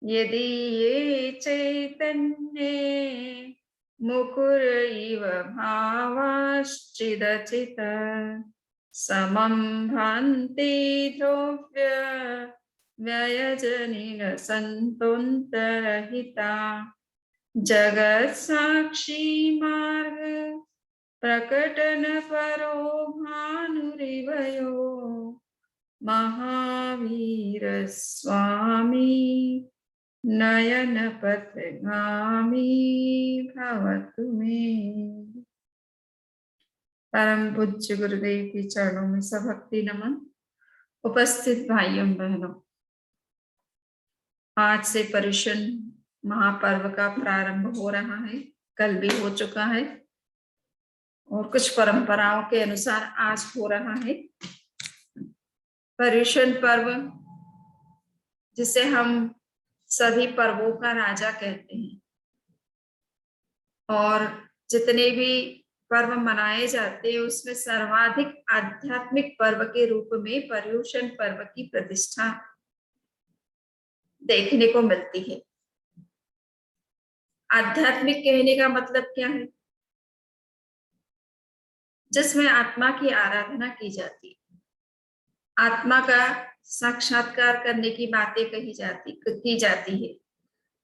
यदि ये चैतन्ये मुकुर इव भावाश्चिदचित समं भान्ति द्रव्य व्ययजनिन सन्तोन्तरहिता जगत् साक्षी मार्ग प्रकटन परो भानुरिवयो महावीर स्वामी नयन पथगामी भवतु मे। परम पूज्य गुरुदेव के चरणों में सभक्ति नमन। उपस्थित भाइयों बहनों, आज से पर्युषण महापर्व का प्रारंभ हो रहा है। कल भी हो चुका है और कुछ परंपराओं के अनुसार आज हो रहा है। पर्युषण पर्व, जिसे हम सभी पर्वों का राजा कहते हैं, और जितने भी पर्व मनाए जाते हैं उसमें सर्वाधिक आध्यात्मिक पर्व के रूप में पर्युषण पर्व की प्रतिष्ठा देखने को मिलती है। आध्यात्मिक कहने का मतलब क्या है? जिसमें आत्मा की आराधना की जाती है, आत्मा का साक्षात्कार करने की बातें की जाती है।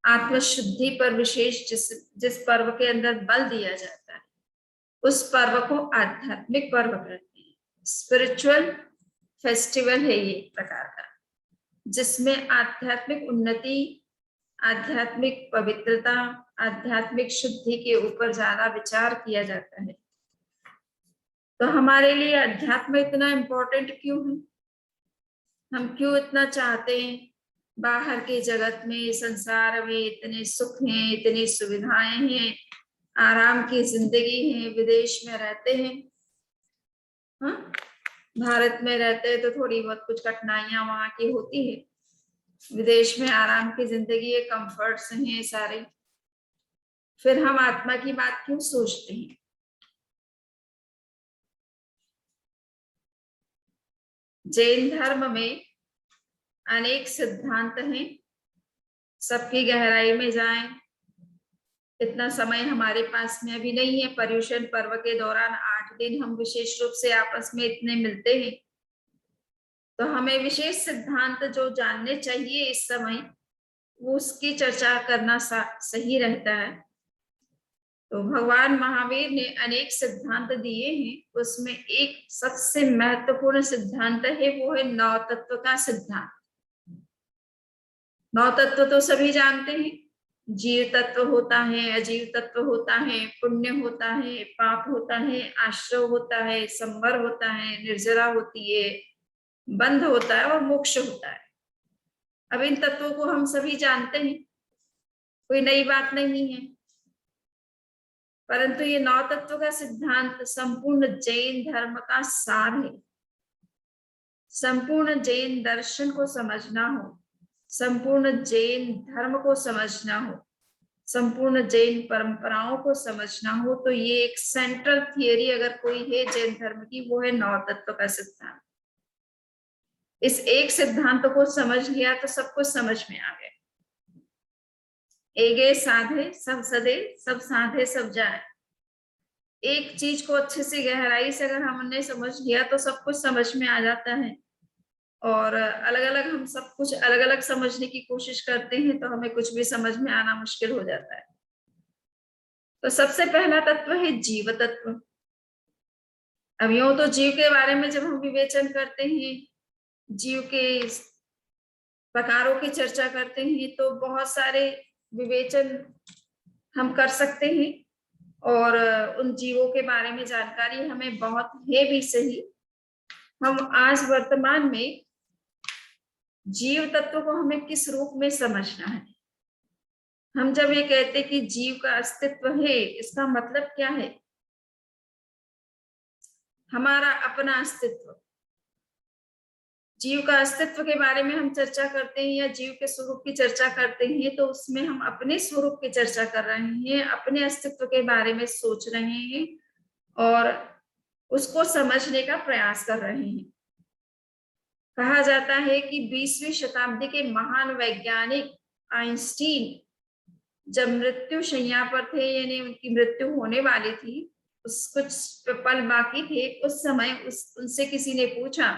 आत्मशुद्धि पर विशेष जिस पर्व के अंदर बल दिया जाता है उस पर्व को आध्यात्मिक पर्व कहते हैं। स्पिरिचुअल फेस्टिवल है ये एक प्रकार का, जिसमें आध्यात्मिक उन्नति, आध्यात्मिक पवित्रता, आध्यात्मिक शुद्धि के ऊपर ज्यादा विचार किया जाता है। तो हमारे लिए अध्यात्म इतना इम्पोर्टेंट क्यों है? हम क्यों इतना चाहते हैं? बाहर के जगत में, संसार में इतने सुख हैं, इतनी सुविधाएं हैं, आराम की जिंदगी है, विदेश में रहते हैं, हाँ, भारत में रहते हैं तो थोड़ी बहुत कुछ कठिनाइयां वहां की होती है। विदेश में आराम की जिंदगी है, कंफर्ट्स हैं सारे। फिर हम आत्मा की बात क्यों सोचते हैं? जैन धर्म में अनेक सिद्धांत हैं, सबकी गहराई में जाएं इतना समय हमारे पास में अभी नहीं है। पर्युषण पर्व के दौरान 8 दिन हम विशेष रूप से आपस में इतने मिलते हैं, तो हमें विशेष सिद्धांत जो जानने चाहिए इस समय, वो उसकी चर्चा करना सही रहता है। तो भगवान महावीर ने अनेक सिद्धांत दिए हैं, उसमें एक सबसे महत्वपूर्ण सिद्धांत है, वो है नौ तत्व का सिद्धांत। नौ तत्व तो सभी जानते हैं। जीव तत्व होता है, अजीव तत्व होता है, पुण्य होता है, पाप होता है, आश्रव होता है, संवर होता है, निर्जरा होती है, बंध होता है और मोक्ष होता है। अब इन तत्वों को हम सभी जानते हैं, कोई नई बात नहीं है। परंतु ये नौ तत्व का सिद्धांत संपूर्ण जैन धर्म का सार है। संपूर्ण जैन दर्शन को समझना हो, संपूर्ण जैन धर्म को समझना हो, संपूर्ण जैन परंपराओं को समझना हो, तो ये एक सेंट्रल थियरी अगर कोई है जैन धर्म की, वो है नौ तत्व का सिद्धांत। इस एक सिद्धांत को समझ लिया तो सब कुछ समझ में आ गया। एगे साधे सब सदे, सब साधे सब जाए। एक चीज को अच्छे से गहराई से अगर हमने समझ लिया तो सब कुछ समझ में आ जाता है। और अलग अलग हम सब कुछ अलग अलग समझने की कोशिश करते हैं तो हमें कुछ भी समझ में आना मुश्किल हो जाता है। तो सबसे पहला तत्व है जीव तत्व। अब यूं तो जीव के बारे में जब हम विवेचन करते हैं, जीव के प्रकारों की चर्चा करते हैं, तो बहुत सारे विवेचन हम कर सकते हैं और उन जीवों के बारे में जानकारी हमें बहुत है भी सही। हम आज वर्तमान में जीव तत्व को हमें किस रूप में समझना है? हम जब ये कहते कि जीव का अस्तित्व है, इसका मतलब क्या है? हमारा अपना अस्तित्व। जीव का अस्तित्व के बारे में हम चर्चा करते हैं या जीव के स्वरूप की चर्चा करते हैं, तो उसमें हम अपने स्वरूप की चर्चा कर रहे हैं, अपने अस्तित्व के बारे में सोच रहे हैं और उसको समझने का प्रयास कर रहे हैं। कहा जाता है कि 20वीं शताब्दी के महान वैज्ञानिक आइंस्टीन जब मृत्यु शैया पर थे, यानी उनकी मृत्यु होने वाली थी, उस कुछ पल बाकी थे, उस समय उनसे किसी ने पूछा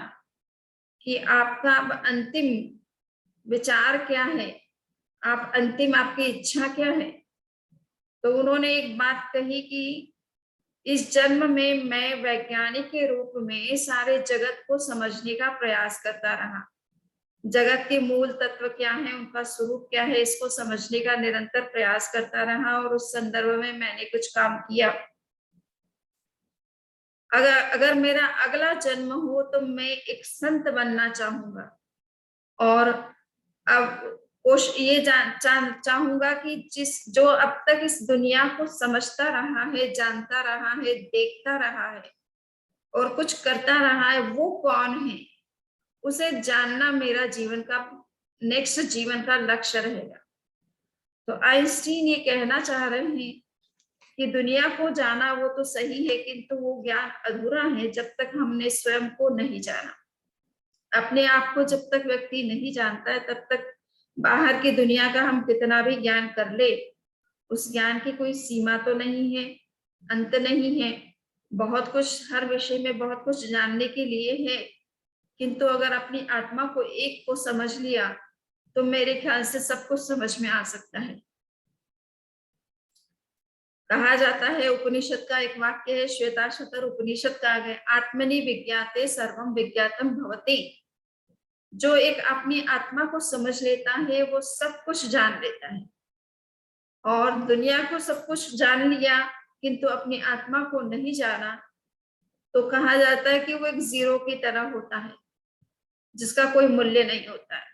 कि आपका अंतिम विचार क्या है, आप अंतिम आपकी इच्छा क्या है? तो उन्होंने एक बात कही कि इस जन्म में मैं वैज्ञानिक के रूप में सारे जगत को समझने का प्रयास करता रहा। जगत के मूल तत्व क्या है, उनका स्वरूप क्या है, इसको समझने का निरंतर प्रयास करता रहा और उस संदर्भ में मैंने कुछ काम किया। अगर मेरा अगला जन्म हो तो मैं एक संत बनना चाहूंगा और अब ये चाहूंगा कि जो अब तक इस दुनिया को समझता रहा है, जानता रहा है, देखता रहा है और कुछ करता रहा है, वो कौन है, उसे जानना मेरा जीवन का नेक्स्ट जीवन का लक्ष्य रहेगा। तो आइंस्टीन ये कहना चाह रहे हैं कि दुनिया को जाना वो तो सही है, किंतु वो ज्ञान अधूरा है जब तक हमने स्वयं को नहीं जाना। अपने आप को जब तक व्यक्ति नहीं जानता है, तब तक बाहर की दुनिया का हम कितना भी ज्ञान कर ले, उस ज्ञान की कोई सीमा तो नहीं है, अंत नहीं है। बहुत कुछ, हर विषय में बहुत कुछ जानने के लिए है, किंतु अगर अपनी आत्मा को एक को समझ लिया तो मेरे ख्याल से सब कुछ समझ में आ सकता है। कहा जाता है, उपनिषद का एक वाक्य है, श्वेताश्वतर उपनिषद का है, आत्मनि विज्ञाते सर्वम विज्ञातम भवति। जो एक अपनी आत्मा को समझ लेता है वो सब कुछ जान लेता है, और दुनिया को सब कुछ जान लिया किंतु अपनी आत्मा को नहीं जाना तो कहा जाता है कि वो एक जीरो की तरह होता है, जिसका कोई मूल्य नहीं होता है।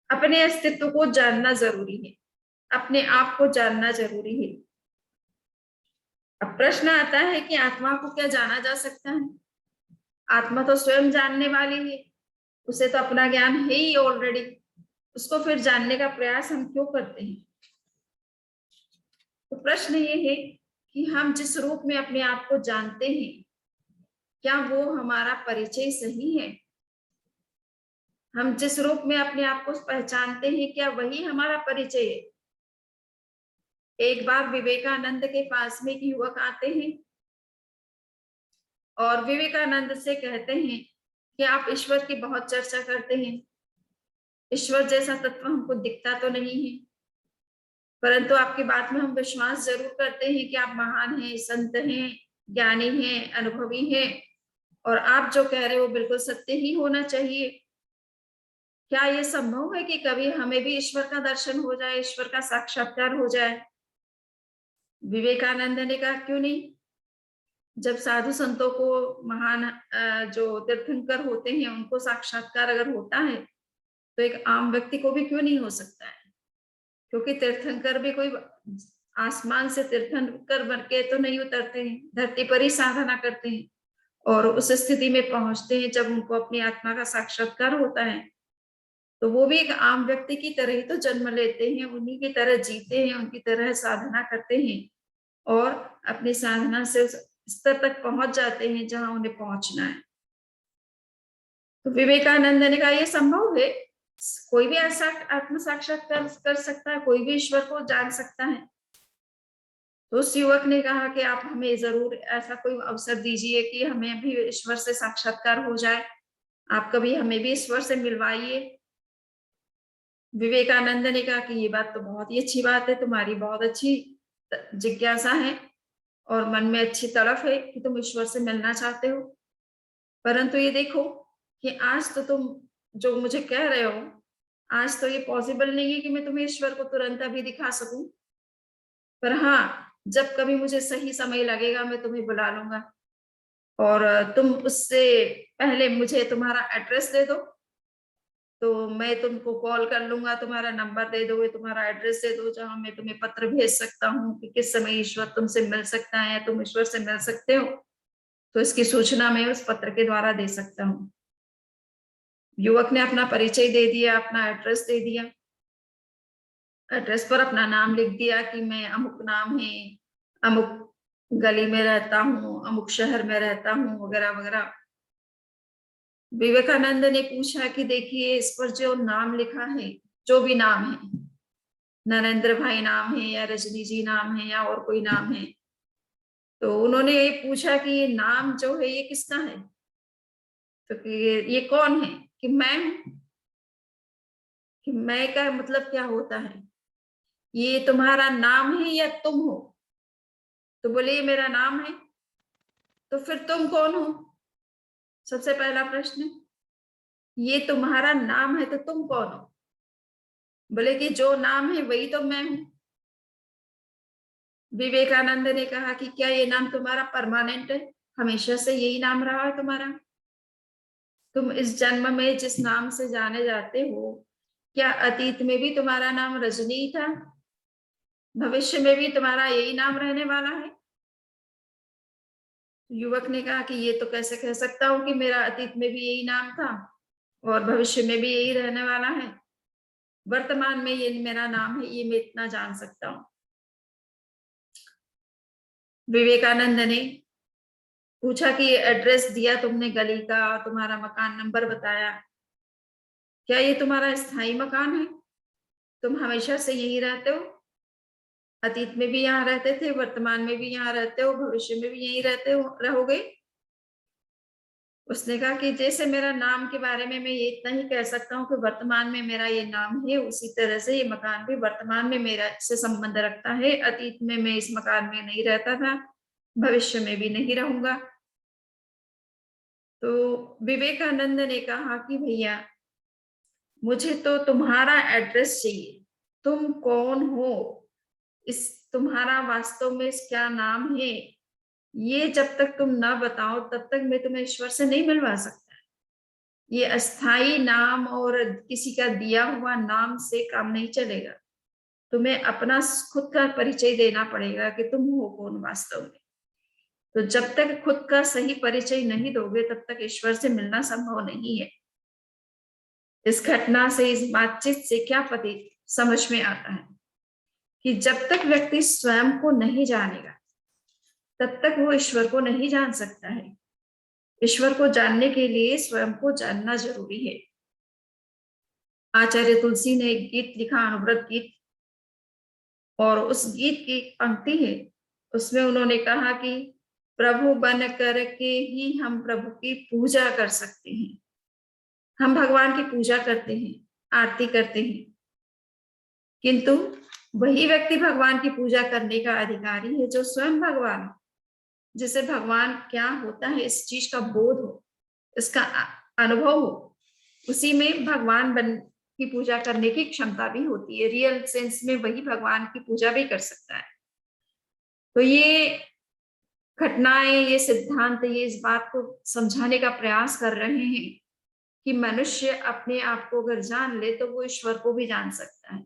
अपने अस्तित्व को जानना जरूरी है, अपने आप को जानना जरूरी है। अब प्रश्न आता है कि आत्मा को क्या जाना जा सकता है? आत्मा तो स्वयं जानने वाली है, उसे तो अपना ज्ञान है ही ऑलरेडी, उसको फिर जानने का प्रयास हम क्यों करते हैं? तो प्रश्न ये है कि हम जिस रूप में अपने आप को जानते हैं, क्या वो हमारा परिचय सही है? हम जिस रूप में अपने आप को पहचानते हैं, क्या वही हमारा परिचय है? एक बार विवेकानंद के पास में एक युवक आते हैं और विवेकानंद से कहते हैं कि आप ईश्वर की बहुत चर्चा करते हैं, ईश्वर जैसा तत्व हमको दिखता तो नहीं है, परंतु आपकी बात में हम विश्वास जरूर करते हैं कि आप महान हैं, संत हैं, ज्ञानी हैं, अनुभवी हैं, और आप जो कह रहे हो बिल्कुल सत्य ही होना चाहिए। क्या ये संभव है कि कभी हमें भी ईश्वर का दर्शन हो जाए, ईश्वर का साक्षात्कार हो जाए? विवेकानंद ने कहा, क्यों नहीं। जब साधु संतों को, महान जो तीर्थंकर होते हैं, उनको साक्षात्कार अगर होता है तो एक आम व्यक्ति को भी क्यों नहीं हो सकता है? क्योंकि तीर्थंकर भी कोई आसमान से तीर्थंकर बन के तो नहीं उतरते हैं, धरती पर ही साधना करते हैं और उस स्थिति में पहुंचते हैं जब उनको अपनी आत्मा का साक्षात्कार होता है। तो वो भी एक आम व्यक्ति की तरह ही तो जन्म लेते हैं, उन्हीं की तरह जीते हैं, उनकी तरह साधना करते हैं और अपनी साधना से उस स्तर तक पहुंच जाते हैं जहां उन्हें पहुंचना है। तो विवेकानंद ने कहा, यह संभव है, कोई भी ऐसा आत्म साक्षात्कार कर सकता है, कोई भी ईश्वर को जान सकता है। तो उस युवक ने कहा कि आप हमें जरूर ऐसा कोई अवसर दीजिए कि हमें भी ईश्वर से साक्षात्कार हो जाए, आप कभी हमें भी ईश्वर से मिलवाइए। विवेकानंद ने कहा कि ये बात तो बहुत ही अच्छी बात है, तुम्हारी बहुत अच्छी जिज्ञासा है और मन में अच्छी तड़फ है कि तुम ईश्वर से मिलना चाहते हो, परंतु ये देखो कि आज तो तुम जो मुझे कह रहे हो, आज तो ये पॉसिबल नहीं है कि मैं तुम्हें ईश्वर को तुरंत अभी दिखा सकूं, पर हाँ, जब कभी मुझे सही समय लगेगा मैं तुम्हें बुला लूंगा और तुम उससे पहले मुझे तुम्हारा एड्रेस दे दो, तो मैं तुमको कॉल कर लूंगा, तुम्हारा नंबर दे दोगे, तुम्हारा एड्रेस दे दो, जहां मैं तुम्हें पत्र भेज सकता हूँ कि किस समय ईश्वर तुमसे मिल सकता है या तुम ईश्वर से मिल सकते हो, तो इसकी सूचना मैं उस पत्र के द्वारा दे सकता हूँ। युवक ने अपना परिचय दे दिया, अपना एड्रेस दे दिया, एड्रेस पर अपना नाम लिख दिया कि मैं अमुक नाम है, अमुक गली में रहता हूँ, अमुक शहर में रहता हूँ, वगैरह वगैरह। विवेकानंद ने पूछा कि देखिए, इस पर जो नाम लिखा है, जो भी नाम है, नरेंद्र भाई नाम है या रजनी जी नाम है या और कोई नाम है। तो उन्होंने ये पूछा कि ये नाम जो है ये किसका है, तो कि ये कौन है, कि मैं हूं। कि मैं का मतलब क्या होता है, ये तुम्हारा नाम है या तुम हो। तो बोले ये मेरा नाम है। तो फिर तुम कौन हो, सबसे पहला प्रश्न। ये तुम्हारा नाम है तो तुम कौन हो। बोले कि जो नाम है वही तो मैं हूं। विवेकानंद ने कहा कि क्या ये नाम तुम्हारा परमानेंट है, हमेशा से यही नाम रहा है तुम्हारा। तुम इस जन्म में जिस नाम से जाने जाते हो, क्या अतीत में भी तुम्हारा नाम रजनी था, भविष्य में भी तुम्हारा यही नाम रहने वाला है। युवक ने कहा कि ये तो कैसे कह सकता हूँ कि मेरा अतीत में भी यही नाम था और भविष्य में भी यही रहने वाला है। वर्तमान में ये मेरा नाम है, ये मैं इतना जान सकता हूँ। विवेकानंद ने पूछा कि एड्रेस दिया तुमने गली का, तुम्हारा मकान नंबर बताया, क्या ये तुम्हारा स्थायी मकान है, तुम हमेशा से यही रहते हो, अतीत में भी यहाँ रहते थे, वर्तमान में भी यहाँ रहते हो, भविष्य में भी यही रहते हो रहोगे। उसने कहा कि जैसे मेरा नाम के बारे में मैं ये इतना ही कह सकता हूँ कि वर्तमान में मेरा ये नाम है, उसी तरह से ये मकान भी वर्तमान में मेरा से संबंध रखता है। अतीत में मैं इस मकान में नहीं रहता था, भविष्य में भी नहीं रहूंगा। तो विवेकानंद ने कहा कि भैया मुझे तो तुम्हारा एड्रेस चाहिए, तुम कौन हो, इस तुम्हारा वास्तव में इस क्या नाम है, ये जब तक तुम ना बताओ तब तक मैं तुम्हें ईश्वर से नहीं मिलवा सकता। ये अस्थाई नाम और किसी का दिया हुआ नाम से काम नहीं चलेगा। तुम्हें अपना खुद का परिचय देना पड़ेगा कि तुम हो कौन वास्तव में। तो जब तक खुद का सही परिचय नहीं दोगे तब तक ईश्वर से मिलना संभव नहीं है। इस घटना से, इस बातचीत से क्या प्रतीत समझ में आता है कि जब तक व्यक्ति स्वयं को नहीं जानेगा तब तक वो ईश्वर को नहीं जान सकता है। ईश्वर को जानने के लिए स्वयं को जानना जरूरी है। आचार्य तुलसी ने एक गीत लिखा, अनुव्रत गीत, और उस गीत की पंक्ति है, उसमें उन्होंने कहा कि प्रभु बन करके ही हम प्रभु की पूजा कर सकते हैं। हम भगवान की पूजा करते हैं, आरती करते हैं, किंतु वही व्यक्ति भगवान की पूजा करने का अधिकारी है जो स्वयं भगवान हो, जिसे भगवान क्या होता है इस चीज का बोध हो, इसका अनुभव हो। उसी में भगवान बन की पूजा करने की क्षमता भी होती है। रियल सेंस में वही भगवान की पूजा भी कर सकता है। तो ये घटनाएं, ये सिद्धांत, ये इस बात को समझाने का प्रयास कर रहे हैं कि मनुष्य अपने आप को अगर जान ले तो वो ईश्वर को भी जान सकता है।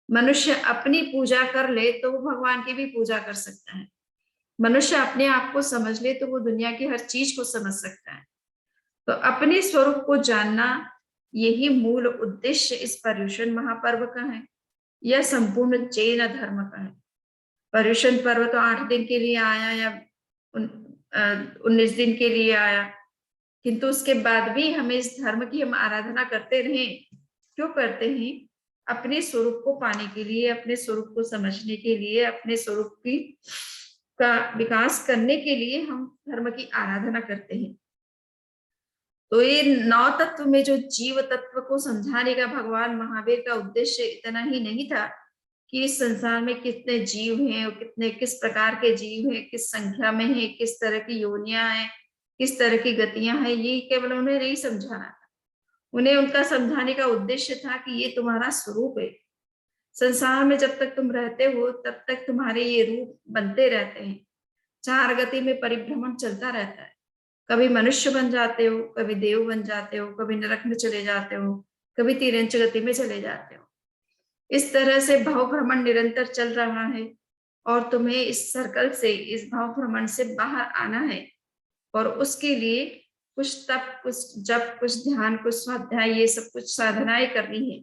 मनुष्य अपनी पूजा कर ले तो वो भगवान की भी पूजा कर सकता है। मनुष्य अपने आप को समझ ले तो वो दुनिया की हर चीज को समझ सकता है। तो अपने स्वरूप को जानना, यही मूल उद्देश्य इस पर्युषण महापर्व का है। यह संपूर्ण जैन धर्म का है। पर्युषण पर्व तो 8 दिन के लिए आया या 19 दिन के लिए आया, किंतु उसके बाद भी हमें इस धर्म की हम आराधना करते रहे। क्यों करते हैं? अपने स्वरूप को पाने के लिए, अपने स्वरूप को समझने के लिए, अपने स्वरूप की का विकास करने के लिए हम धर्म की आराधना करते हैं। तो ये 9 तत्व में जो जीव तत्व को समझाने का भगवान महावीर का उद्देश्य इतना ही नहीं था कि इस संसार में कितने जीव हैं और कितने किस प्रकार के जीव हैं, किस संख्या में है, किस तरह की योनियां हैं, किस तरह की गतियां हैं, ये केवल उन्हें नहीं समझाना था। उन्हें उनका समझाने का उद्देश्य था कि ये तुम्हारा स्वरूप है। संसार में जब तक तुम रहते हो तब तक तुम्हारे ये रूप बनते रहते हैं। 4 गति में परिभ्रमण चलता रहता है। कभी मनुष्य बन जाते हो, कभी देव बन जाते हो, कभी नरक में चले जाते हो, कभी तिर्यंच गति में चले जाते हो। इस तरह से भाव भ्रमण निरंतर चल रहा है और तुम्हें इस सर्कल से, इस भाव भ्रमण से बाहर आना है। और उसके लिए कुछ तप, कुछ जप, कुछ ध्यान, कुछ स्वाध्याय, ये सब कुछ साधनाएं करनी है।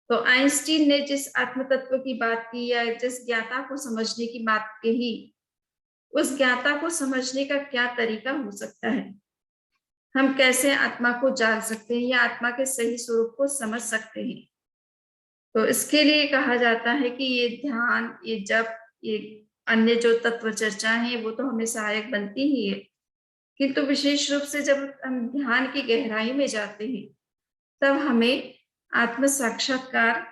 तो आइंस्टीन ने जिस आत्म तत्व की बात की या जिस ज्ञाता को समझने की बात कही, उस ज्ञाता को समझने का क्या तरीका हो सकता है? हम कैसे आत्मा को जान सकते हैं या आत्मा के सही स्वरूप को समझ सकते हैं? तो इसके लिए कहा जाता है कि ये ध्यान, ये जप, ये अन्य जो तत्व चर्चा है वो तो हमें सहायक बनती ही है, किंतु विशेष रूप से जब हम ध्यान की गहराई में जाते हैं तब हमें आत्म साक्षात्कार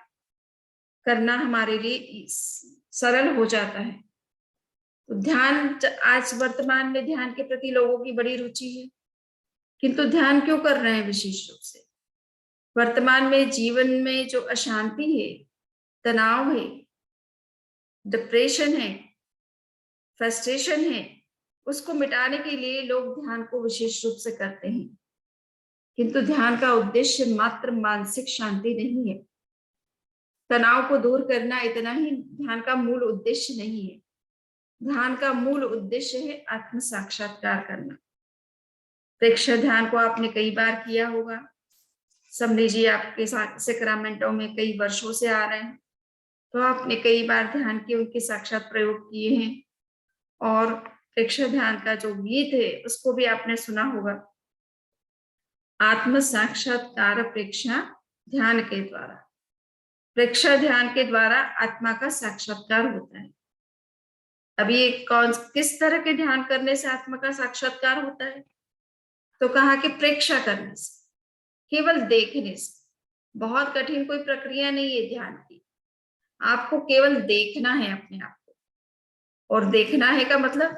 करना हमारे लिए सरल हो जाता है। तो ध्यान, आज वर्तमान में ध्यान के प्रति लोगों की बड़ी रुचि है, किंतु ध्यान क्यों कर रहे हैं? विशेष रूप से वर्तमान में जीवन में जो अशांति है, तनाव है, डिप्रेशन है, फ्रस्ट्रेशन है, उसको मिटाने के लिए लोग ध्यान को विशेष रूप से करते हैं। किंतु ध्यान का उद्देश्य मात्र मानसिक शांति नहीं है, तनाव को दूर करना इतना ही ध्यान का मूल उद्देश्य नहीं है। ध्यान का मूल उद्देश्य है आत्म साक्षात्कार करना। प्रेक्षण ध्यान को आपने कई बार किया होगा। समझ जी आपके साथ सैक्रामेंटो में कई वर्षों से आ रहे हैं, तो आपने कई बार ध्यान के उनके साक्षात प्रयोग किए हैं, और प्रेक्षण ध्यान का जो गीत है उसको भी आपने सुना होगा, आत्म साक्षात्कार प्रेक्षा ध्यान के द्वारा। प्रेक्षण ध्यान के द्वारा आत्मा का साक्षात्कार होता है। अभी किस तरह के ध्यान करने से आत्मा का साक्षात्कार होता है? तो कहा कि प्रेक्षा करने से, केवल देखने से। बहुत कठिन कोई प्रक्रिया नहीं है ध्यान की, आपको केवल देखना है अपने आप को। और देखना है का मतलब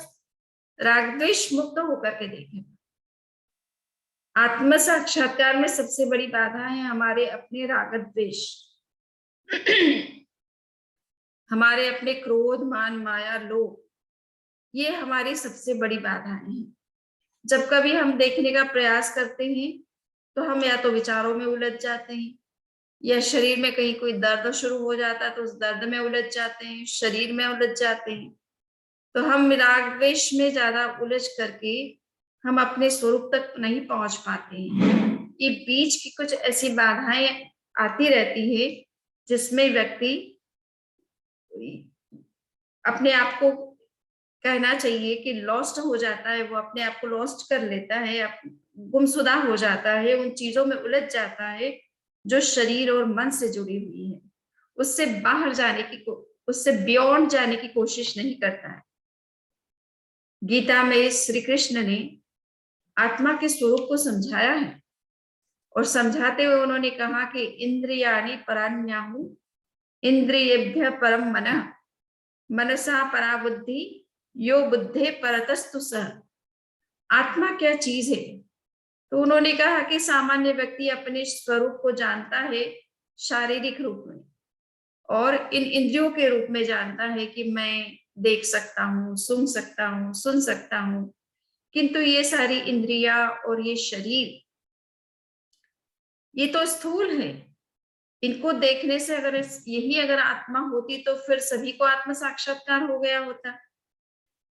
राग द्वेष मुक्त होकर के देखें। आत्म साक्षात्कार में सबसे बड़ी बाधा है हमारे अपने राग द्वेष, हमारे अपने क्रोध, मान, माया, लोभ, ये हमारी सबसे बड़ी बाधाएं हैं। जब कभी हम देखने का प्रयास करते हैं तो हम या तो विचारों में उलझ जाते हैं, या शरीर में कहीं कोई दर्द शुरू हो जाता है तो उस दर्द में उलझ जाते हैं, शरीर में उलझ जाते हैं। तो हम राग द्वेष में ज्यादा उलझ करके हम अपने स्वरूप तक नहीं पहुंच पाते हैं। ये बीच की कुछ ऐसी बाधाएं आती रहती है जिसमें व्यक्ति अपने आप को, कहना चाहिए कि लॉस्ट हो जाता है, वो अपने आप को लॉस्ट कर लेता है, गुमसुदा हो जाता है, उन चीजों में उलझ जाता है जो शरीर और मन से जुड़ी हुई है। उससे बाहर जाने की, उससे बियॉन्ड जाने की कोशिश नहीं करता है। गीता में श्री कृष्ण ने आत्मा के स्वरूप को समझाया है, और समझाते हुए उन्होंने कहा कि इंद्रियाणि परान्याहु इंद्रियेभ्य परम मनः मनसा परा बुद्धि यो बुद्धे परतस्तु सह। आत्मा क्या चीज है? तो उन्होंने कहा कि सामान्य व्यक्ति अपने स्वरूप को जानता है शारीरिक रूप में, और इन इंद्रियों के रूप में जानता है कि मैं देख सकता हूँ, सुन सकता हूँ, सुन सकता हूँ। किंतु ये सारी इंद्रियां और ये शरीर, ये तो स्थूल है। इनको देखने से अगर आत्मा होती तो फिर सभी को आत्म साक्षात्कार हो गया होता।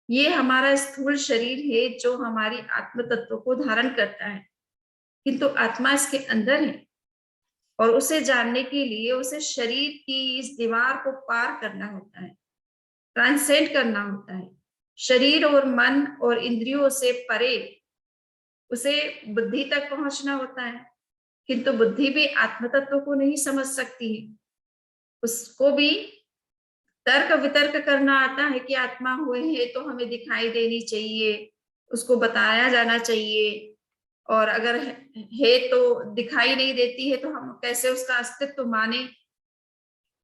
ये हमारा स्थूल शरीर है जो हमारी आत्म तत्व को धारण करता है, किंतु आत्मा इसके अंदर है, और उसे जानने के लिए उसे शरीर की इस दीवार को पार करना होता है, ट्रांसेंड करना होता है। शरीर और मन और इंद्रियों से परे उसे बुद्धि तक पहुंचना होता है, किंतु बुद्धि भी आत्म तत्व को नहीं समझ सकती है। उसको भी तर्क वितर्क करना आता है कि आत्मा हुए है तो हमें दिखाई देनी चाहिए, उसको बताया जाना चाहिए, और अगर है तो दिखाई नहीं देती है तो हम कैसे उसका अस्तित्व माने।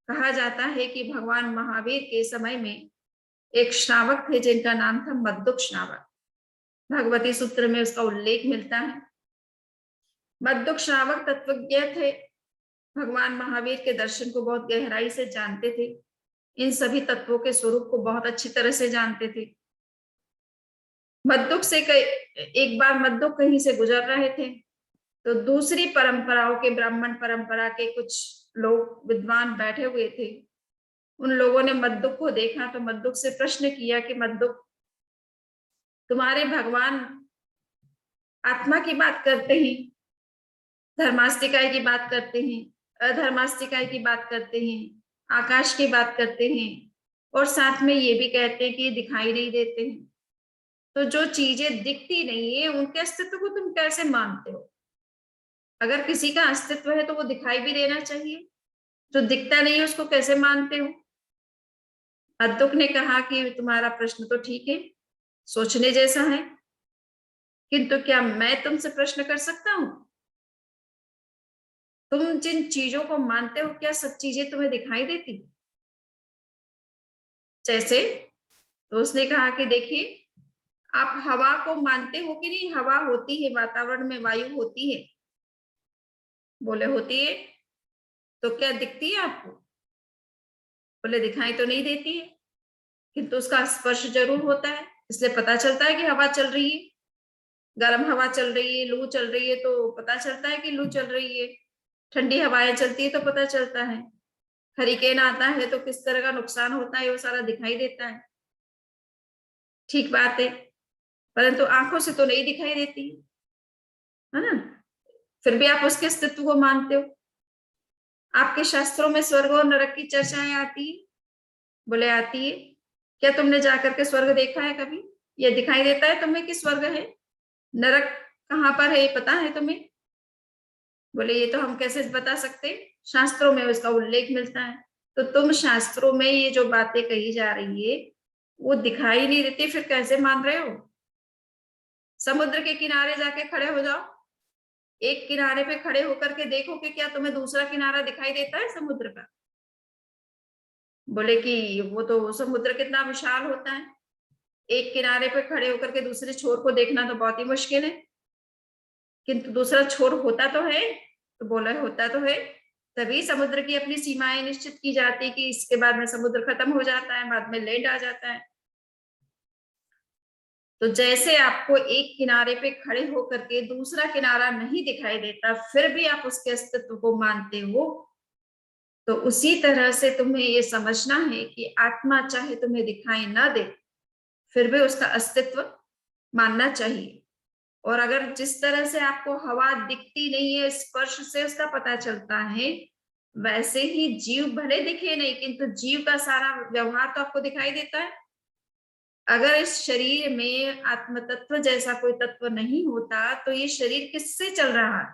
कहा जाता है कि भगवान महावीर के समय में एक श्रावक थे जिनका नाम था मद्दुक श्रावक। भगवती सूत्र में उसका उल्लेख मिलता है। मद्दुक श्रावक तत्वज्ञ थे, भगवान महावीर के दर्शन को बहुत गहराई से जानते थे, इन सभी तत्वों के स्वरूप को बहुत अच्छी तरह से जानते थे। मद्दुक से एक बार मद्दुक कहीं से गुजर रहे थे तो दूसरी परंपराओं के, ब्राह्मण परंपरा के कुछ लोग विद्वान बैठे हुए थे। उन लोगों ने मद्दुक को देखा तो मद्दुक से प्रश्न किया कि मद्दुक, तुम्हारे भगवान आत्मा की बात करते हैं, धर्मास्तिकाय की बात करते हैं, अधर्मास्तिकाय की बात करते हैं, आकाश की बात करते हैं, और साथ में ये भी कहते हैं कि दिखाई नहीं देते हैं। तो जो चीजें दिखती नहीं है उनके अस्तित्व को तुम कैसे मानते हो? अगर किसी का अस्तित्व है तो वो दिखाई भी देना चाहिए। जो दिखता नहीं है उसको कैसे मानते हो? अद्दुक ने कहा कि तुम्हारा प्रश्न तो ठीक है, सोचने जैसा है, किंतु क्या मैं तुमसे प्रश्न कर सकता हूं? तुम जिन चीजों को मानते हो क्या सब चीजें तुम्हें दिखाई देती? जैसे, तो उसने कहा कि देखिए, आप हवा को मानते हो कि नहीं? हवा होती है, वातावरण में वायु होती है। बोले होती है। तो क्या दिखती है आपको? बोले दिखाई तो नहीं देती है, किंतु उसका स्पर्श जरूर होता है, इसलिए पता चलता है कि हवा चल रही है। गर्म हवा चल रही है, लू चल रही है, तो पता चलता है कि लू चल रही है। ठंडी हवाएं चलती है तो पता चलता है। हरिकेन आता है तो किस तरह का नुकसान होता है वो सारा दिखाई देता है। ठीक बात है, परंतु आंखों से तो नहीं दिखाई देती है ना? फिर भी आप उसके अस्तित्व को मानते हो। आपके शास्त्रों में स्वर्ग और नरक की चर्चाएं आती है? बोले आती है। क्या तुमने जाकर के स्वर्ग देखा है कभी? ये दिखाई देता है तुम्हें कि स्वर्ग है? नरक कहाँ पर है ये पता है तुम्हें? बोले ये तो हम कैसे बता सकते, शास्त्रों में उसका उल्लेख मिलता है। तो तुम शास्त्रों में ये जो बातें कही जा रही है वो दिखाई नहीं देती, फिर कैसे मान रहे हो? समुद्र के किनारे जाके खड़े हो जाओ, एक किनारे पे खड़े होकर के देखो कि क्या तुम्हें दूसरा किनारा दिखाई देता है समुद्र का? बोले कि वो तो समुद्र कितना विशाल होता है, एक किनारे पे खड़े होकर के दूसरे छोर को देखना तो बहुत ही मुश्किल है, किंतु दूसरा छोर होता तो है। तो बोला होता तो है, तभी समुद्र की अपनी सीमाएं निश्चित की जाती कि इसके बाद में समुद्र खत्म हो जाता है, बाद में लैंड आ जाता है। तो जैसे आपको एक किनारे पे खड़े होकर के दूसरा किनारा नहीं दिखाई देता फिर भी आप उसके अस्तित्व को मानते हो, तो उसी तरह से तुम्हें ये समझना है कि आत्मा चाहे तुम्हें दिखाई ना दे फिर भी उसका अस्तित्व मानना चाहिए। और अगर जिस तरह से आपको हवा दिखती नहीं है, स्पर्श से उसका पता चलता है, वैसे ही जीव भले दिखे नहीं किंतु जीव का सारा व्यवहार तो आपको दिखाई देता है। अगर इस शरीर में आत्म तत्व जैसा कोई तत्व नहीं होता तो ये शरीर किससे चल रहा है?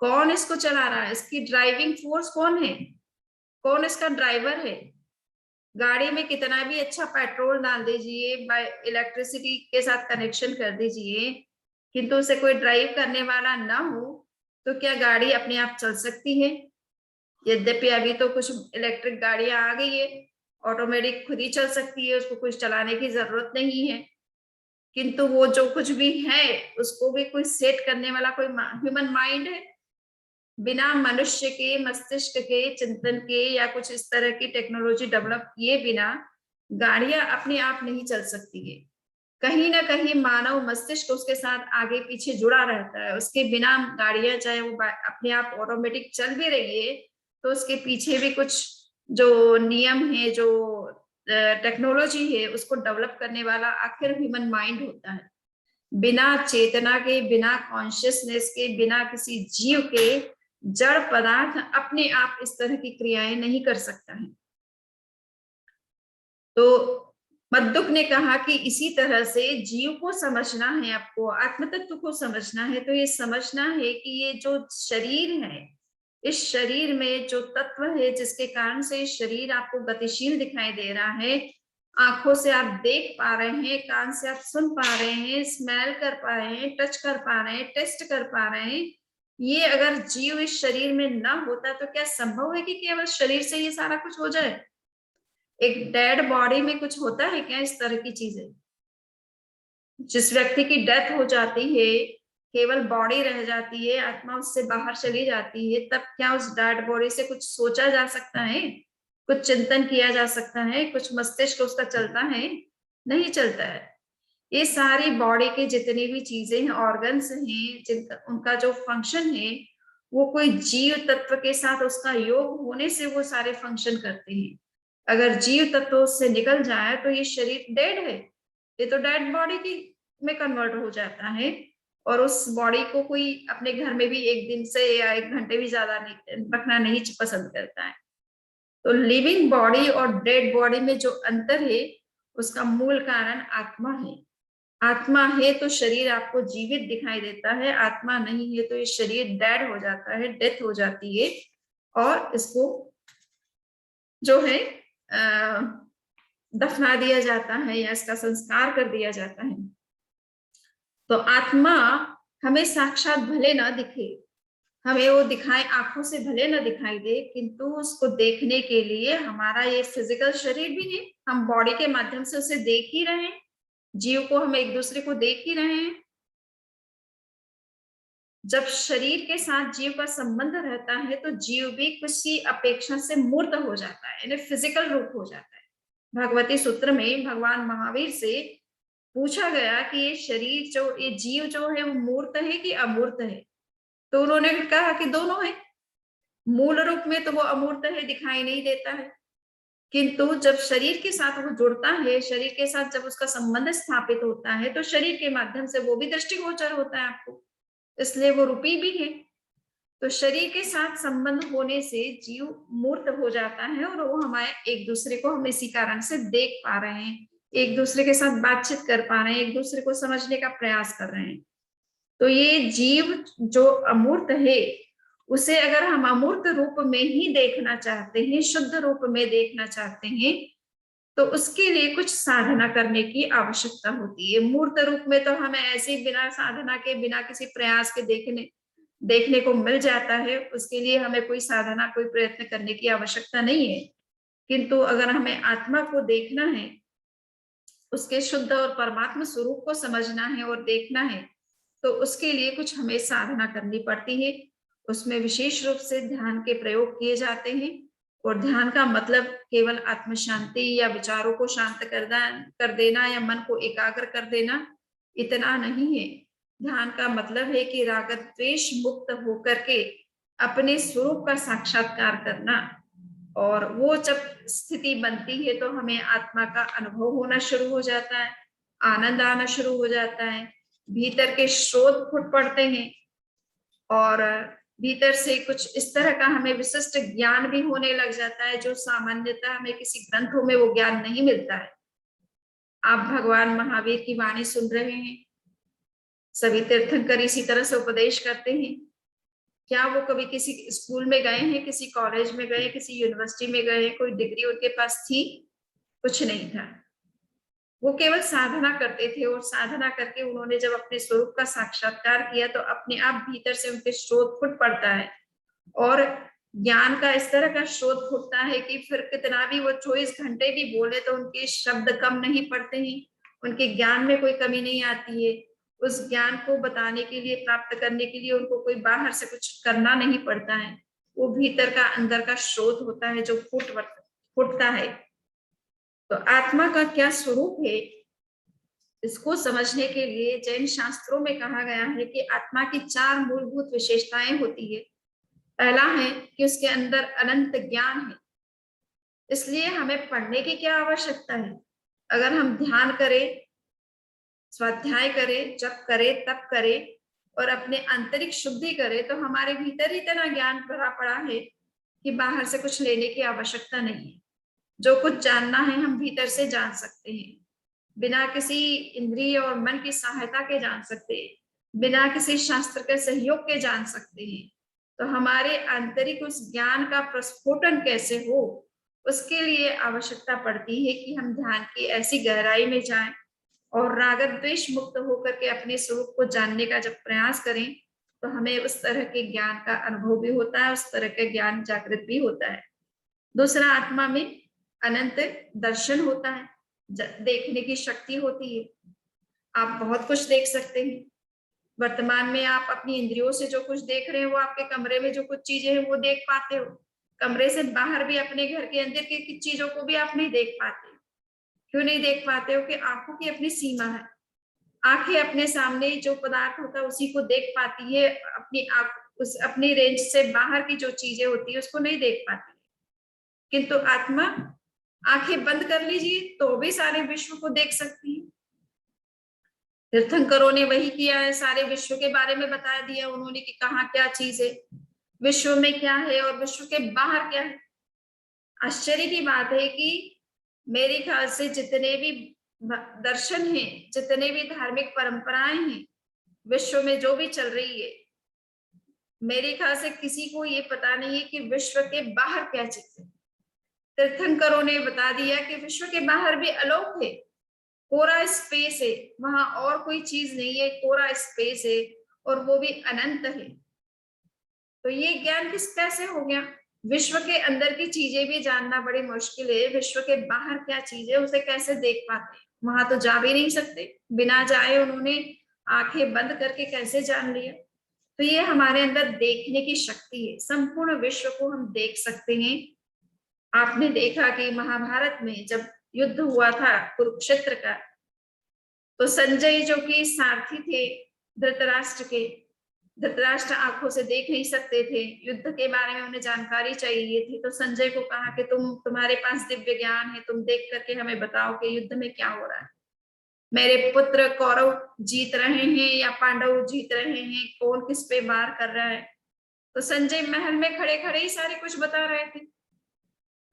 कौन इसको चला रहा है? इसकी ड्राइविंग फोर्स कौन है? कौन इसका ड्राइवर है? गाड़ी में कितना भी अच्छा पेट्रोल डाल दीजिए, बाय इलेक्ट्रिसिटी के साथ कनेक्शन कर दीजिए, किंतु उसे कोई ड्राइव करने वाला ना हो तो क्या गाड़ी अपने आप चल सकती है? यद्यपि अभी तो कुछ इलेक्ट्रिक गाड़ियां आ गई है, ऑटोमेटिक खुद ही चल सकती है, उसको कुछ चलाने की जरूरत नहीं है, किंतु वो जो कुछ भी है उसको भी कोई सेट करने वाला कोई ह्यूमन माइंड है? बिना मनुष्य के मस्तिष्क के चिंतन के या कुछ इस तरह की टेक्नोलॉजी डेवलप किए बिना गाड़ियां अपने आप नहीं चल सकती है। कहीं ना कहीं मानव मस्तिष्क उसके साथ आगे पीछे जुड़ा रहता है, उसके बिना गाड़ियां चाहे वो अपने आप ऑटोमेटिक चल भी रही है तो उसके पीछे भी कुछ जो नियम है, जो टेक्नोलॉजी है उसको डेवलप करने वाला आखिर ह्यूमन माइंड होता है। बिना चेतना के, बिना कॉन्शियसनेस के, बिना किसी जीव के जड़ पदार्थ अपने आप इस तरह की क्रियाएं नहीं कर सकता है। तो मद्दुक ने कहा कि इसी तरह से जीव को समझना है, आपको आत्म तत्व को समझना है, तो ये समझना है कि ये जो शरीर है, इस शरीर में जो तत्व है जिसके कारण से शरीर आपको गतिशील दिखाई दे रहा है, आंखों से आप देख पा रहे हैं, कान से आप सुन पा रहे हैं, स्मेल कर पा रहे हैं, टच कर पा रहे हैं, टेस्ट कर पा रहे हैं, ये अगर जीव इस शरीर में ना होता तो क्या संभव है कि केवल शरीर से ये सारा कुछ हो जाए? एक डेड बॉडी में कुछ होता है क्या इस तरह की चीजें? जिस व्यक्ति की डेथ हो जाती है, केवल बॉडी रह जाती है, आत्मा उससे बाहर चली जाती है, तब क्या उस डेड बॉडी से कुछ सोचा जा सकता है, कुछ चिंतन किया जा सकता है, कुछ मस्तिष्क उसका चलता है? नहीं चलता है। ये सारी बॉडी के जितनी भी चीजें हैं, ऑर्गन्स हैं, जिनका उनका जो फंक्शन है वो कोई जीव तत्व के साथ उसका योग होने से वो सारे फंक्शन करते हैं। अगर जीव तत्व उससे निकल जाए तो ये शरीर डेड है, ये तो डेड बॉडी की में कन्वर्ट हो जाता है। और उस बॉडी को कोई अपने घर में भी एक दिन से या एक घंटे भी ज्यादा नहीं रखना नहीं पसंद करता है। तो लिविंग बॉडी और डेड बॉडी में जो अंतर है उसका मूल कारण आत्मा है। आत्मा है तो शरीर आपको जीवित दिखाई देता है, आत्मा नहीं है तो ये शरीर डेड हो जाता है, डेथ हो जाती है। और इसको जो है दफना दिया जाता है या इसका संस्कार कर दिया जाता है। तो आत्मा हमें साक्षात भले ना दिखे, हमें वो दिखाए आंखों से भले ना दिखाई दे, किंतु उसको देखने के लिए हमारा ये फिजिकल शरीर भी है, हम बॉडी के माध्यम से उसे देख ही रहे हैं, जीव को हम एक दूसरे को देख ही रहे हैं। जब शरीर के साथ जीव का संबंध रहता है तो जीव भी किसी अपेक्षा से मूर्त हो जाता है, यानी फिजिकल रूप हो जाता है। भगवती सूत्र में भगवान महावीर से पूछा गया कि ये शरीर जो, ये जीव जो है वो मूर्त है कि अमूर्त है, तो उन्होंने कहा कि दोनों है। मूल रूप में तो वो अमूर्त है, दिखाई नहीं देता है, किंतु जब शरीर के साथ वो जुड़ता है, शरीर के साथ जब उसका संबंध स्थापित होता है तो शरीर के माध्यम से वो भी दृष्टिगोचर होता है आपको, इसलिए वो रूपी भी है। तो शरीर के साथ संबंध होने से जीव मूर्त हो जाता है और वो हमारे एक दूसरे को हम इसी कारण से देख पा रहे हैं, एक दूसरे के साथ बातचीत कर पा रहे हैं, एक दूसरे को समझने का प्रयास कर रहे हैं। तो ये जीव जो अमूर्त है, उसे अगर हम अमूर्त रूप में ही देखना चाहते हैं, शुद्ध रूप में देखना चाहते हैं, तो उसके लिए कुछ साधना करने की आवश्यकता होती है। मूर्त रूप में तो हमें ऐसे बिना साधना के, बिना किसी प्रयास के देखने को मिल जाता है, उसके लिए हमें कोई साधना, कोई प्रयत्न करने की आवश्यकता नहीं है। किंतु अगर हमें आत्मा को देखना है, उसके शुद्ध और परमात्मा स्वरूप को समझना है और देखना है, तो उसके लिए कुछ हमें साधना करनी पड़ती है। उसमें विशेष रूप से ध्यान के प्रयोग किए जाते हैं, और ध्यान का मतलब केवल आत्म शांति या विचारों को शांत कर देना या मन को एकाग्र कर देना, इतना नहीं है। ध्यान का मतलब है कि राग द्वेष मुक्त होकर के अपने स्वरूप का साक्षात्कार करना, और वो जब स्थिति बनती है तो हमें आत्मा का अनुभव होना शुरू हो जाता है, आनंद आना शुरू हो जाता है, भीतर के स्रोत फूट पड़ते हैं, और भीतर से कुछ इस तरह का हमें विशिष्ट ज्ञान भी होने लग जाता है जो सामान्यतः हमें किसी ग्रंथों में वो ज्ञान नहीं मिलता है। आप भगवान महावीर की वाणी सुन रहे हैं, सभी तीर्थंकर इसी तरह से उपदेश करते हैं। क्या वो कभी किसी स्कूल में गए हैं, किसी कॉलेज में गए, किसी यूनिवर्सिटी में गए, कोई डिग्री उनके पास थी? कुछ नहीं था। वो केवल साधना करते थे, और साधना करके उन्होंने जब अपने स्वरूप का साक्षात्कार किया तो अपने आप भीतर से उनके स्रोत फूट पड़ता है, और ज्ञान का इस तरह का स्रोत फूटता है कि फिर कितना भी वो 24 घंटे भी बोले तो उनके शब्द कम नहीं पड़ते हैं, उनके ज्ञान में कोई कमी नहीं आती है। उस ज्ञान को बताने के लिए, प्राप्त करने के लिए उनको कोई बाहर से कुछ करना नहीं पड़ता है, वो भीतर का, अंदर का स्रोत होता है जो फूटता है। तो आत्मा का क्या स्वरूप है, इसको समझने के लिए जैन शास्त्रों में कहा गया है कि आत्मा की 4 मूलभूत विशेषताएं होती है। पहला है कि उसके अंदर अनंत ज्ञान है, इसलिए हमें पढ़ने की क्या आवश्यकता है। अगर हम ध्यान करें, स्वाध्याय करें, जप करें, तप करें और अपने आंतरिक शुद्धि करें, तो हमारे भीतर ही इतना ज्ञान भरा पड़ा है कि बाहर से कुछ लेने की आवश्यकता नहीं है। जो कुछ जानना है हम भीतर से जान सकते हैं, बिना किसी इंद्रिय और मन की सहायता के जान सकते हैं, बिना किसी शास्त्र के सहयोग के जान सकते हैं। तो हमारे आंतरिक उस ज्ञान का प्रस्फुटन कैसे हो, उसके लिए आवश्यकता पड़ती है कि हम ध्यान की ऐसी गहराई में जाएं और राग द्वेष मुक्त होकर के अपने स्वरूप को जानने का जब प्रयास करें, तो हमें उस तरह के ज्ञान का अनुभव भी होता है, उस तरह का ज्ञान जागृत भी होता है। दूसरा, आत्मा में अनंत दर्शन होता है, देखने की शक्ति होती है। आप बहुत कुछ देख सकते हैं। वर्तमान में आप अपनी इंद्रियों से जो कुछ देख रहे हैं, वो आपके कमरे में जो कुछ चीजें हैं वो देख पाते हो। कमरे से बाहर भी, अपने घर के अंदर की चीजों को भी आप नहीं देख पाते। क्यों नहीं देख पाते हो? कि आंखों की अपनी सीमा है। आंखें अपने सामने जो पदार्थ होता है उसी को देख पाती है, अपनी आंख, उस अपनी रेंज से बाहर की जो चीजें होती है उसको नहीं देख पाती। किंतु आत्मा, आंखें बंद कर लीजिए तो भी सारे विश्व को देख सकती है। तीर्थंकरों ने वही किया है, सारे विश्व के बारे में बता दिया उन्होंने कि कहाँ क्या चीज है, विश्व में क्या है और विश्व के बाहर क्या है। आश्चर्य की बात है कि मेरे ख्याल से जितने भी दर्शन हैं, जितने भी धार्मिक परंपराएं हैं, विश्व में जो भी चल रही है, मेरे ख्याल से किसी को ये पता नहीं है कि विश्व के बाहर क्या चीज है। तीर्थंकरों ने बता दिया कि विश्व के बाहर भी अलोक है, कोरा स्पेस है, वहां और कोई चीज नहीं है, कोरा स्पेस है और वो भी अनंत है। तो ये ज्ञान कैसे हो गया? विश्व के अंदर की चीजें भी जानना बड़ी मुश्किल है, विश्व के बाहर क्या चीज है उसे कैसे देख पाते? वहां तो जा भी नहीं सकते, बिना जाए उन्होंने आंखें बंद करके कैसे जान लिया? तो ये हमारे अंदर देखने की शक्ति है, संपूर्ण विश्व को हम देख सकते हैं। आपने देखा कि महाभारत में जब युद्ध हुआ था कुरुक्षेत्र का, तो संजय जो कि सारथी थे धृतराष्ट्र के, धृतराष्ट्र आंखों से देख नहीं सकते थे, युद्ध के बारे में उन्हें जानकारी चाहिए थी, तो संजय को कहा कि तुम्हारे पास दिव्य ज्ञान है, तुम देख करके हमें बताओ कि युद्ध में क्या हो रहा है, मेरे पुत्र कौरव जीत रहे हैं या पांडव जीत रहे हैं, कौन किस पे वार कर रहा है। तो संजय महल में खड़े खड़े ही सारे कुछ बता रहे थे।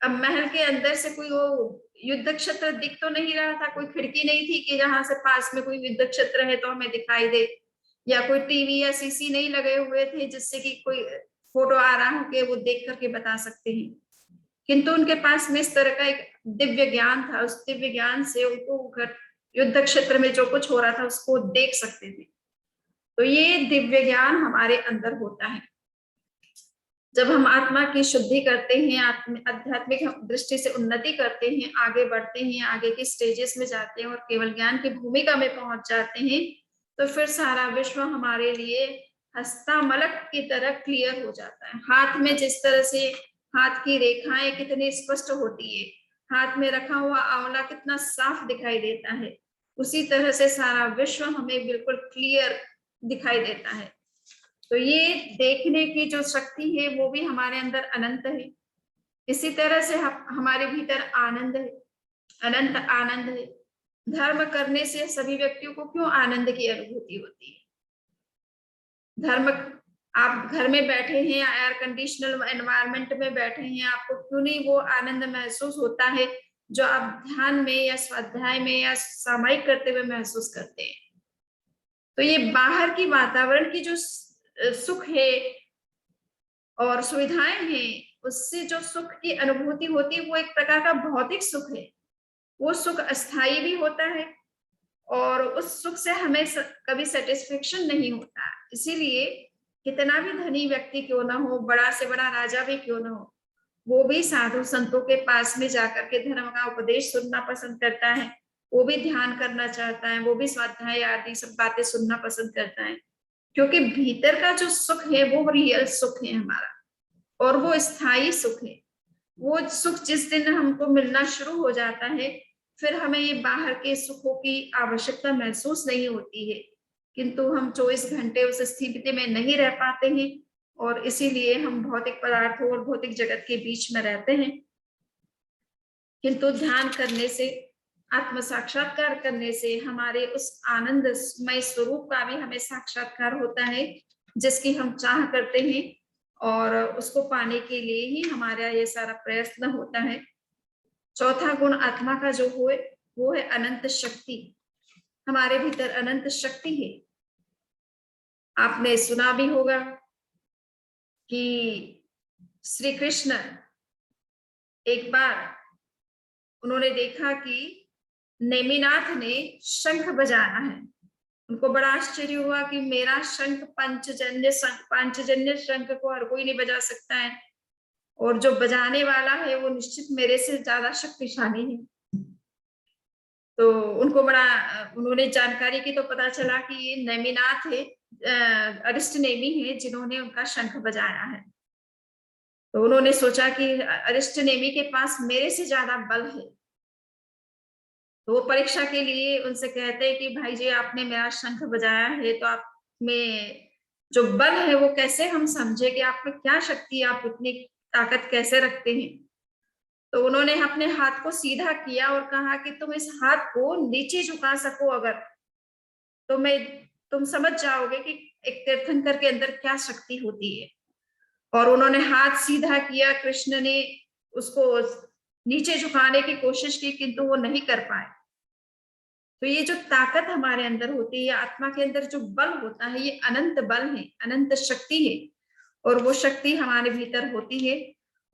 अब महल के अंदर से कोई वो युद्ध क्षेत्र दिख तो नहीं रहा था, कोई खिड़की नहीं थी कि जहां से पास में कोई युद्ध क्षेत्र है तो हमें दिखाई दे, या कोई टीवी या सीसी नहीं लगे हुए थे जिससे कि कोई फोटो आ रहा हो कि वो देख करके बता सकते हैं। किंतु उनके पास में इस तरह का एक दिव्य ज्ञान था, उस दिव्य ज्ञान से उनको युद्ध क्षेत्र में जो कुछ हो रहा था उसको देख सकते थे। तो ये दिव्य ज्ञान हमारे अंदर होता है। जब हम आत्मा की शुद्धि करते हैं, आध्यात्मिक दृष्टि से उन्नति करते हैं, आगे बढ़ते हैं, आगे के स्टेजेस में जाते हैं और केवल ज्ञान की भूमिका में पहुंच जाते हैं, तो फिर सारा विश्व हमारे लिए हस्तामलक की तरह क्लियर हो जाता है। हाथ में जिस तरह से हाथ की रेखाएं कितनी स्पष्ट होती है, हाथ में रखा हुआ आंवला कितना साफ दिखाई देता है, उसी तरह से सारा विश्व हमें बिल्कुल क्लियर दिखाई देता है। तो ये देखने की जो शक्ति है वो भी हमारे अंदर अनंत है। इसी तरह से हमारे भीतर आनंद है, अनंत आनंद है। धर्म करने से सभी व्यक्तियों को क्यों आनंद की अनुभूति होती है? धर्म, आप घर में बैठे हैं या एयर कंडीशनल एनवायरनमेंट में बैठे हैं, आपको क्यों नहीं वो आनंद महसूस होता है जो आप ध्यान में या स्वाध्याय में या सामायिक करते हुए महसूस करते हैं? तो ये बाहर की वातावरण की जो सुख है और सुविधाएं हैं, उससे जो सुख की अनुभूति होती है वो एक प्रकार का भौतिक सुख है। वो सुख अस्थायी भी होता है और उस सुख से हमें कभी सेटिस्फेक्शन नहीं होता। इसीलिए कितना भी धनी व्यक्ति क्यों ना हो, बड़ा से बड़ा राजा भी क्यों ना हो, वो भी साधु संतों के पास में जाकर के धर्म का उपदेश सुनना पसंद करता है, वो भी ध्यान करना चाहता है, वो भी स्वाध्याय आदि सब बातें सुनना पसंद करता है, क्योंकि भीतर का जो सुख है वो रियल सुख है हमारा और वो स्थायी सुख है। वो सुख जिस दिन हमको मिलना शुरू हो जाता है, फिर हमें ये बाहर के सुखों की आवश्यकता महसूस नहीं होती है, किंतु हम 24 घंटे उस स्थिति में नहीं रह पाते हैं और इसीलिए हम भौतिक पदार्थों और भौतिक जगत के बीच में रहते हैं। किंतु ध्यान करने से, आत्म साक्षात्कार करने से हमारे उस आनंदमय स्वरूप का भी हमें साक्षात्कार होता है जिसकी हम चाह करते हैं और उसको पाने के लिए ही हमारा ये सारा प्रयत्न होता है। चौथा गुण आत्मा का जो हो वो है अनंत शक्ति। हमारे भीतर अनंत शक्ति है। आपने सुना भी होगा कि श्री कृष्ण एक बार उन्होंने देखा कि नेमिनाथ ने शंख बजाना है। उनको बड़ा आश्चर्य हुआ कि मेरा शंख पांचजन्य शंख को हर कोई नहीं बजा सकता है और जो बजाने वाला है वो निश्चित मेरे से ज्यादा शक्तिशाली है। तो उनको बड़ा, उन्होंने जानकारी की तो पता चला कि ये नेमिनाथ है, अरिष्ट नेमी है जिन्होंने उनका शंख बजाया है। तो उन्होंने सोचा कि अरिष्ट नेमी के पास मेरे से ज्यादा बल है, तो वो परीक्षा के लिए उनसे कहते हैं कि भाई जी आपने मेरा शंख बजाया है तो आप में जो बल है वो कैसे हम समझे कि आप में क्या शक्ति है, आप इतनी ताकत कैसे रखते हैं। तो उन्होंने अपने हाथ को सीधा किया और कहा कि तुम इस हाथ को नीचे झुका सको अगर, तो मैं तुम समझ जाओगे कि एक तीर्थंकर के अंदर क्या शक्ति होती है। और उन्होंने हाथ सीधा किया, कृष्ण ने उसको नीचे झुकाने की कोशिश की किंतु वो नहीं कर पाए। तो ये जो ताकत हमारे अंदर होती है, आत्मा के अंदर जो बल होता है, ये अनंत बल है, अनंत शक्ति है और वो शक्ति हमारे भीतर होती है।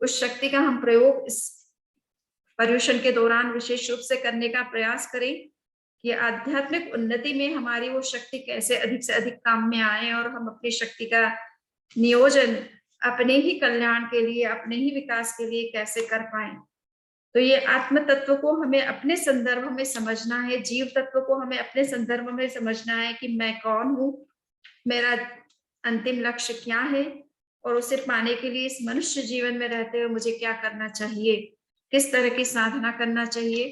उस शक्ति का हम प्रयोग इस पर्युषण के दौरान विशेष रूप से करने का प्रयास करें कि आध्यात्मिक उन्नति में हमारी वो शक्ति कैसे अधिक से अधिक काम में आए और हम अपनी शक्ति का नियोजन अपने ही कल्याण के लिए, अपने ही विकास के लिए कैसे कर पाए। तो ये आत्म तत्व को हमें अपने संदर्भ में समझना है, जीव तत्व को हमें अपने संदर्भ में समझना है कि मैं कौन हूँ, मेरा अंतिम लक्ष्य क्या है और उसे पाने के लिए इस मनुष्य जीवन में रहते हुए मुझे क्या करना चाहिए, किस तरह की साधना करना चाहिए,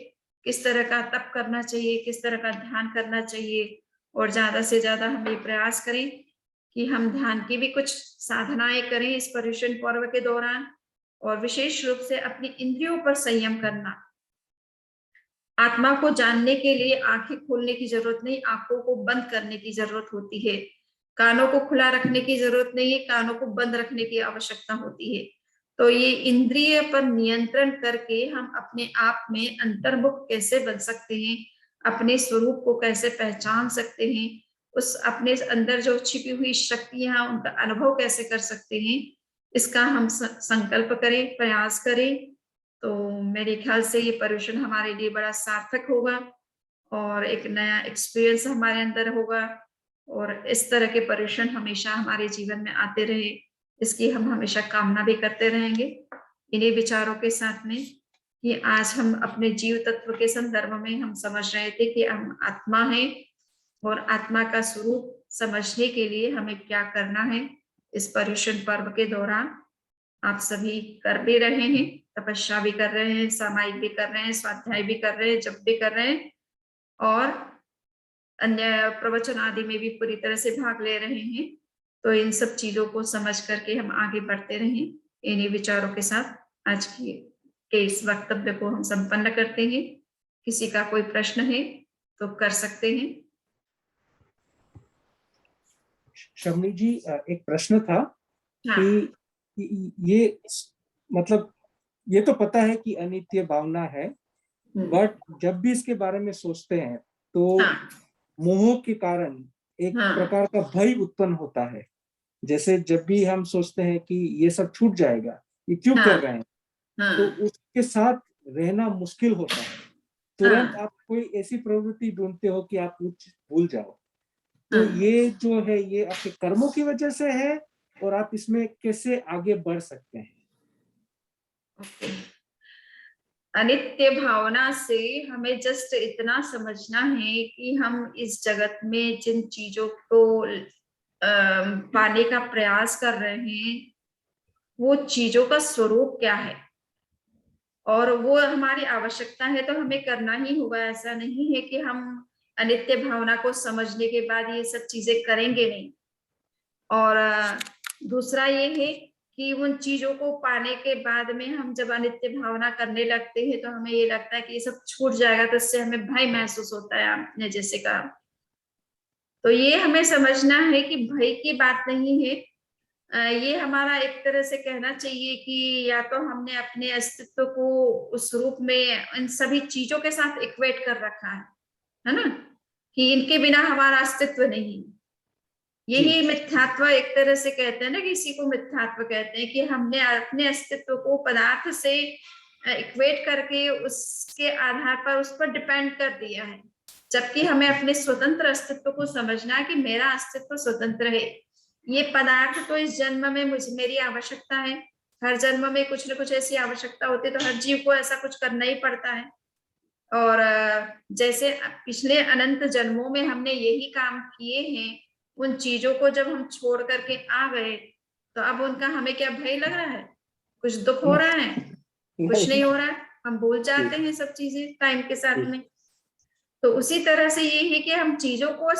किस तरह का तप करना चाहिए, किस तरह का ध्यान करना चाहिए। और ज्यादा से ज्यादा हम ये प्रयास करें कि हम ध्यान की भी कुछ साधनाएं करें इस पर्युषण पर्व के दौरान, और विशेष रूप से अपनी इंद्रियों पर संयम करना। आत्मा को जानने के लिए आंखें खोलने की जरूरत नहीं, आंखों को बंद करने की जरूरत होती है। कानों को खुला रखने की जरूरत नहीं है, कानों को बंद रखने की आवश्यकता होती है। तो ये इंद्रिय पर नियंत्रण करके हम अपने आप में अंतर्मुख कैसे बन सकते हैं, अपने स्वरूप को कैसे पहचान सकते हैं, उस अपने अंदर जो छिपी हुई शक्तियां उनका अनुभव कैसे कर सकते हैं, इसका हम संकल्प करें, प्रयास करें। तो मेरे ख्याल से ये पर्युषण हमारे लिए बड़ा सार्थक होगा और एक नया एक्सपीरियंस हमारे अंदर होगा, और इस तरह के पर्युषण हमेशा हमारे जीवन में आते रहे, इसकी हम हमेशा कामना भी करते रहेंगे। इन्हीं विचारों के साथ में कि आज हम अपने जीव तत्व के संदर्भ में हम समझ रहे थे कि हम आत्मा हैं और आत्मा का स्वरूप समझने के लिए हमें क्या करना है। इस पर्युषण पर्व के दौरान आप सभी कर भी रहे हैं, तपस्या भी कर रहे हैं, सामायिक भी कर रहे हैं, स्वाध्याय भी कर रहे हैं, जप भी कर रहे हैं और अन्य प्रवचन आदि में भी पूरी तरह से भाग ले रहे हैं। तो इन सब चीजों को समझ करके हम आगे बढ़ते रहें। इन्हीं विचारों के साथ आज के इस वक्तव्य को हम संपन्न करते हैं। किसी का कोई प्रश्न है तो कर सकते हैं। शर्मी जी, एक प्रश्न था हाँ, कि ये मतलब ये तो पता है कि अनित्य भावना है, बट जब भी इसके बारे में सोचते हैं तो हाँ, मोह के कारण एक हाँ, प्रकार का भय उत्पन्न होता है। जैसे जब भी हम सोचते हैं कि ये सब छूट जाएगा, ये क्यों हाँ, कर रहे हैं, तो हाँ, उसके साथ रहना मुश्किल होता है। तुरंत हाँ, आप कोई ऐसी प्रवृत्ति ढूंढते हो कि आप कुछ भूल जाओ। तो हाँ। ये जो है ये आपके कर्मों की वजह से है, और आप इसमें कैसे आगे बढ़ सकते हैं? ओके। अनित्य भावना से हमें जस्ट इतना समझना है कि हम इस जगत में जिन चीजों को पाने का प्रयास कर रहे हैं वो चीजों का स्वरूप क्या है और वो हमारी आवश्यकता है तो हमें करना ही होगा। ऐसा नहीं है कि हम अनित्य भावना को समझने के बाद ये सब चीजें करेंगे नहीं। और दूसरा ये है कि उन चीजों को पाने के बाद में हम जब अनित्य भावना करने लगते हैं तो हमें ये लगता है कि ये सब छूट जाएगा, तो इससे हमें भय महसूस होता है, आपने जैसे कहा। तो ये हमें समझना है कि भय की बात नहीं है। ये हमारा एक तरह से कहना चाहिए कि या तो हमने अपने अस्तित्व को उस रूप में इन सभी चीजों के साथ इक्वेट कर रखा है ना, कि इनके बिना हमारा अस्तित्व नहीं। जी यही मिथ्यात्व एक तरह से कहते हैं ना, कि इसी को मिथ्यात्व कहते हैं कि हमने अपने अस्तित्व को पदार्थ से इक्वेट करके उसके आधार पर उस पर डिपेंड कर दिया है, जबकि हमें अपने स्वतंत्र अस्तित्व को समझना है कि मेरा अस्तित्व स्वतंत्र है। ये पदार्थ तो इस जन्म में मेरी आवश्यकता है, हर जन्म में कुछ न कुछ ऐसी आवश्यकता होती है, तो हर जीव को ऐसा कुछ करना ही पड़ता है। और जैसे पिछले अनंत जन्मों में हमने यही काम किए हैं, उन चीजों को जब हम छोड़ करके आ गए तो अब उनका हमें क्या भय लग रहा है, कुछ दुख हो रहा है? कुछ नहीं नहीं। हो रहा है, हम भूल जी जाते हैं सब चीजें टाइम के साथ जी में। तो उसी तरह से ये है कि हम चीजों को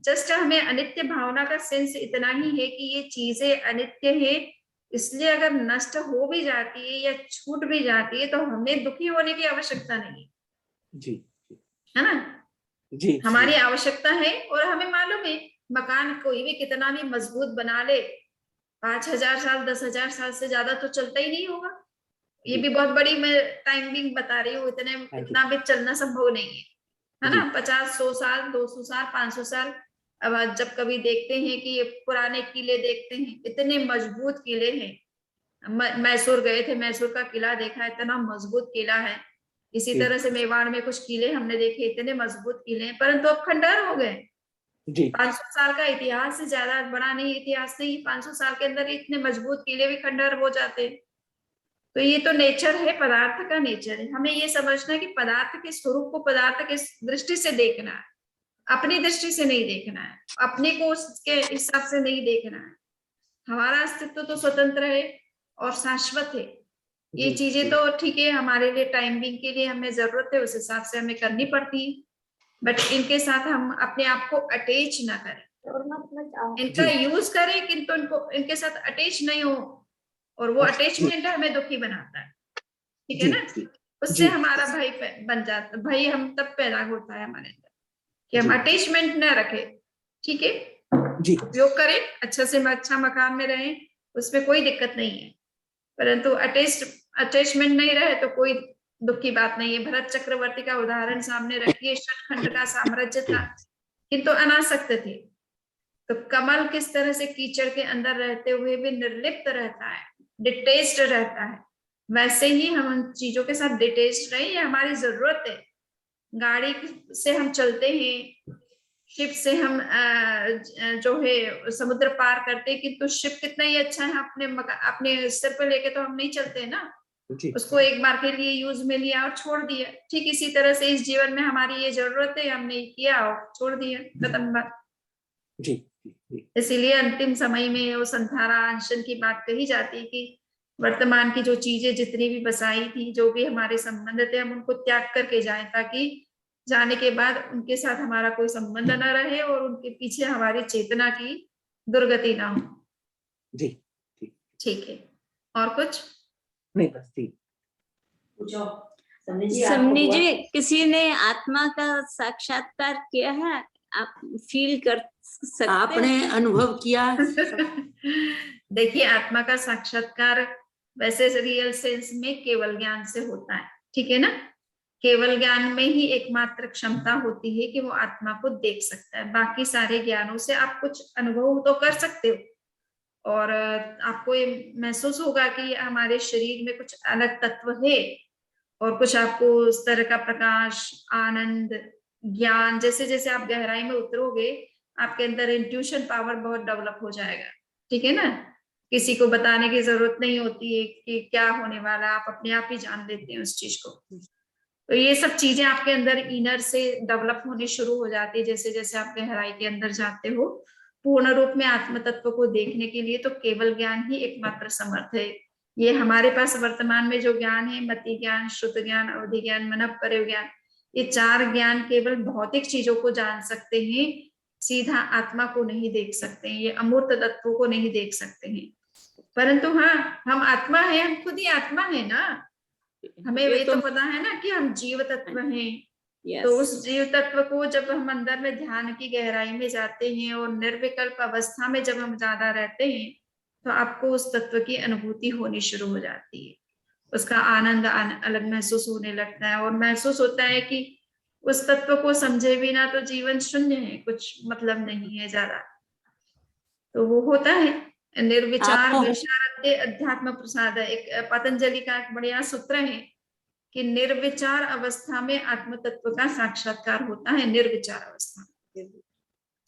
जस्ट हमें अनित्य भावना का सेंस इतना ही है कि ये चीजें अनित्य है, इसलिए अगर नष्ट हो भी जाती है या छूट भी जाती है तो हमें दुखी होने की आवश्यकता नहीं है, जी है ना। जी जी हमारी आवश्यकता है और हमें मालूम है मकान कोई भी कितना भी मजबूत बना ले, 5,000 साल 10,000 साल से ज्यादा तो चलता ही नहीं होगा। ये जी। भी बहुत बड़ी मैं टाइमिंग बता रही हूँ, हाँ जी। इतना भी चलना संभव नहीं है जी ना। 50 100 साल 200 साल 500 साल अब आज जब कभी देखते हैं कि ये पुराने किले देखते हैं, इतने मजबूत किले हैं। मैसूर गए थे, मैसूर का किला देखा, इतना मजबूत किला है। इसी जी तरह से मेवाड़ में कुछ किले हमने देखे, इतने मजबूत किले हैं, परंतु अब खंडहर हो गए। जी 500 साल का इतिहास से ज्यादा बड़ा नहीं इतिहास नहीं, 500 साल के अंदर इतने मजबूत किले भी खंडहर हो जाते हैं। तो ये तो नेचर है, पदार्थ का नेचर है। हमें ये समझना है कि पदार्थ के स्वरूप को पदार्थ के दृष्टि से देखना है, अपनी दृष्टि से नहीं देखना है, अपने को उसके हिसाब से नहीं देखना है। हमारा अस्तित्व तो स्वतंत्र है और शाश्वत है। ये जी चीजें तो ठीक है, हमारे लिए टाइम बिंग के लिए हमें जरूरत है, उस हिसाब से हमें करनी पड़ती है, बट इनके साथ हम अपने आप को अटैच ना करें। इनका जी यूज करें किंतु इनको इनके साथ अटैच नहीं हो, और वो अटैचमेंट हमें दुखी बनाता है। ठीक है जी ना, जी उससे जी हमारा भय बन जाता, भय हम तब पैदा होता है हमारे अंदर कि हम जी अटैचमेंट न रखें। ठीक है, जी उपयोग करें, अच्छा से अच्छा मकान में रहें, उसमें कोई दिक्कत नहीं है, परंतु अटैचमेंट नहीं रहे तो कोई दुख की बात नहीं है। भरत चक्रवर्ती का उदाहरण सामने रखिए, शतखंड का साम्राज्य था किंतु अनासक्त थे। तो कमल किस तरह से कीचड़ के अंदर रहते हुए भी निर्लिप्त रहता है, डिटेच्ड रहता है, वैसे ही हम उन चीजों के साथ डिटेच्ड रहे, ये हमारी जरूरत है। गाड़ी से हम चलते हैं, शिप से हम जो है समुद्र पार करते हैं, किंतु शिप कितना ही अच्छा है, अपने सिर पे लेके तो हम नहीं चलते ना, जी उसको एक बार के लिए यूज में लिया और छोड़ दिया। ठीक इसी तरह से इस जीवन में हमारी ये जरूरत है, हमने किया और छोड़ दिया, खत्म बात। जी जी इसीलिए अंतिम समय में वो संथारा अनशन की बात कही जाती है कि वर्तमान की जो चीजें जितनी भी बसाई थी, जो भी हमारे संबंध थे, हम उनको त्याग करके जाएं, ताकि जाने के बाद उनके साथ हमारा कोई संबंध न रहे और उनके पीछे हमारी चेतना की दुर्गति ना हो। जी जी ठीक है, और कुछ? नहीं बस ठीक। पूछो समनी जी, किसी ने आत्मा का साक्षात्कार किया है? आप फील कर सकते हैं? आपने अनुभव किया? देखिए, आत्मा का साक्षात्कार वैसे रियल सेंस में केवल ज्ञान से होता है। ठीक है ना, केवल ज्ञान में ही एकमात्र क्षमता होती है कि वो आत्मा को देख सकता है। बाकी सारे ज्ञानों से आप कुछ अनुभव तो कर सकते हो, और आपको ये महसूस होगा कि हमारे शरीर में कुछ अलग तत्व है, और कुछ आपको उस तरह का प्रकाश, आनंद, ज्ञान, जैसे जैसे आप गहराई में उतरोगे, आपके अंदर इंट्यूशन पावर बहुत डेवलप हो जाएगा। ठीक है ना, किसी को बताने की जरूरत नहीं होती है कि क्या होने वाला, आप अपने आप ही जान लेते हैं उस चीज को। तो ये सब चीजें आपके अंदर इनर से डेवलप होनी शुरू हो जाती है जैसे जैसे आप गहराई के अंदर जाते हो। पूर्ण रूप में आत्म तत्व को देखने के लिए तो केवल ज्ञान ही एकमात्र समर्थ है। ये हमारे पास वर्तमान में जो ज्ञान है, मति ज्ञान, श्रुत ज्ञान, अवधि ज्ञान, मनःपरव ज्ञान, ये 4 ज्ञान केवल भौतिक चीजों को जान सकते हैं, सीधा आत्मा को नहीं देख सकते हैं, ये अमूर्त तत्वों को नहीं देख सकते हैं। परंतु हाँ, हम आत्मा है, हम खुद ही आत्मा है ना, हमें ये तो पता है ना कि हम जीव तत्व हैं। तो उस जीव तत्व को जब हम अंदर में ध्यान की गहराई में जाते हैं और निर्विकल्प अवस्था में जब हम ज्यादा रहते हैं, तो आपको उस तत्व की अनुभूति होनी शुरू हो जाती है, उसका आनंद अलग महसूस होने लगता है, और महसूस होता है कि उस तत्व को समझे बिना तो जीवन शून्य है, कुछ मतलब नहीं है ज्यादा। तो वो होता है निर्विचार विशारदे अध्यात्म प्रसाद। एक पतंजलि का एक बढ़िया सूत्र है कि निर्विचार अवस्था में आत्म तत्व का साक्षात्कार होता है, निर्विचार अवस्था,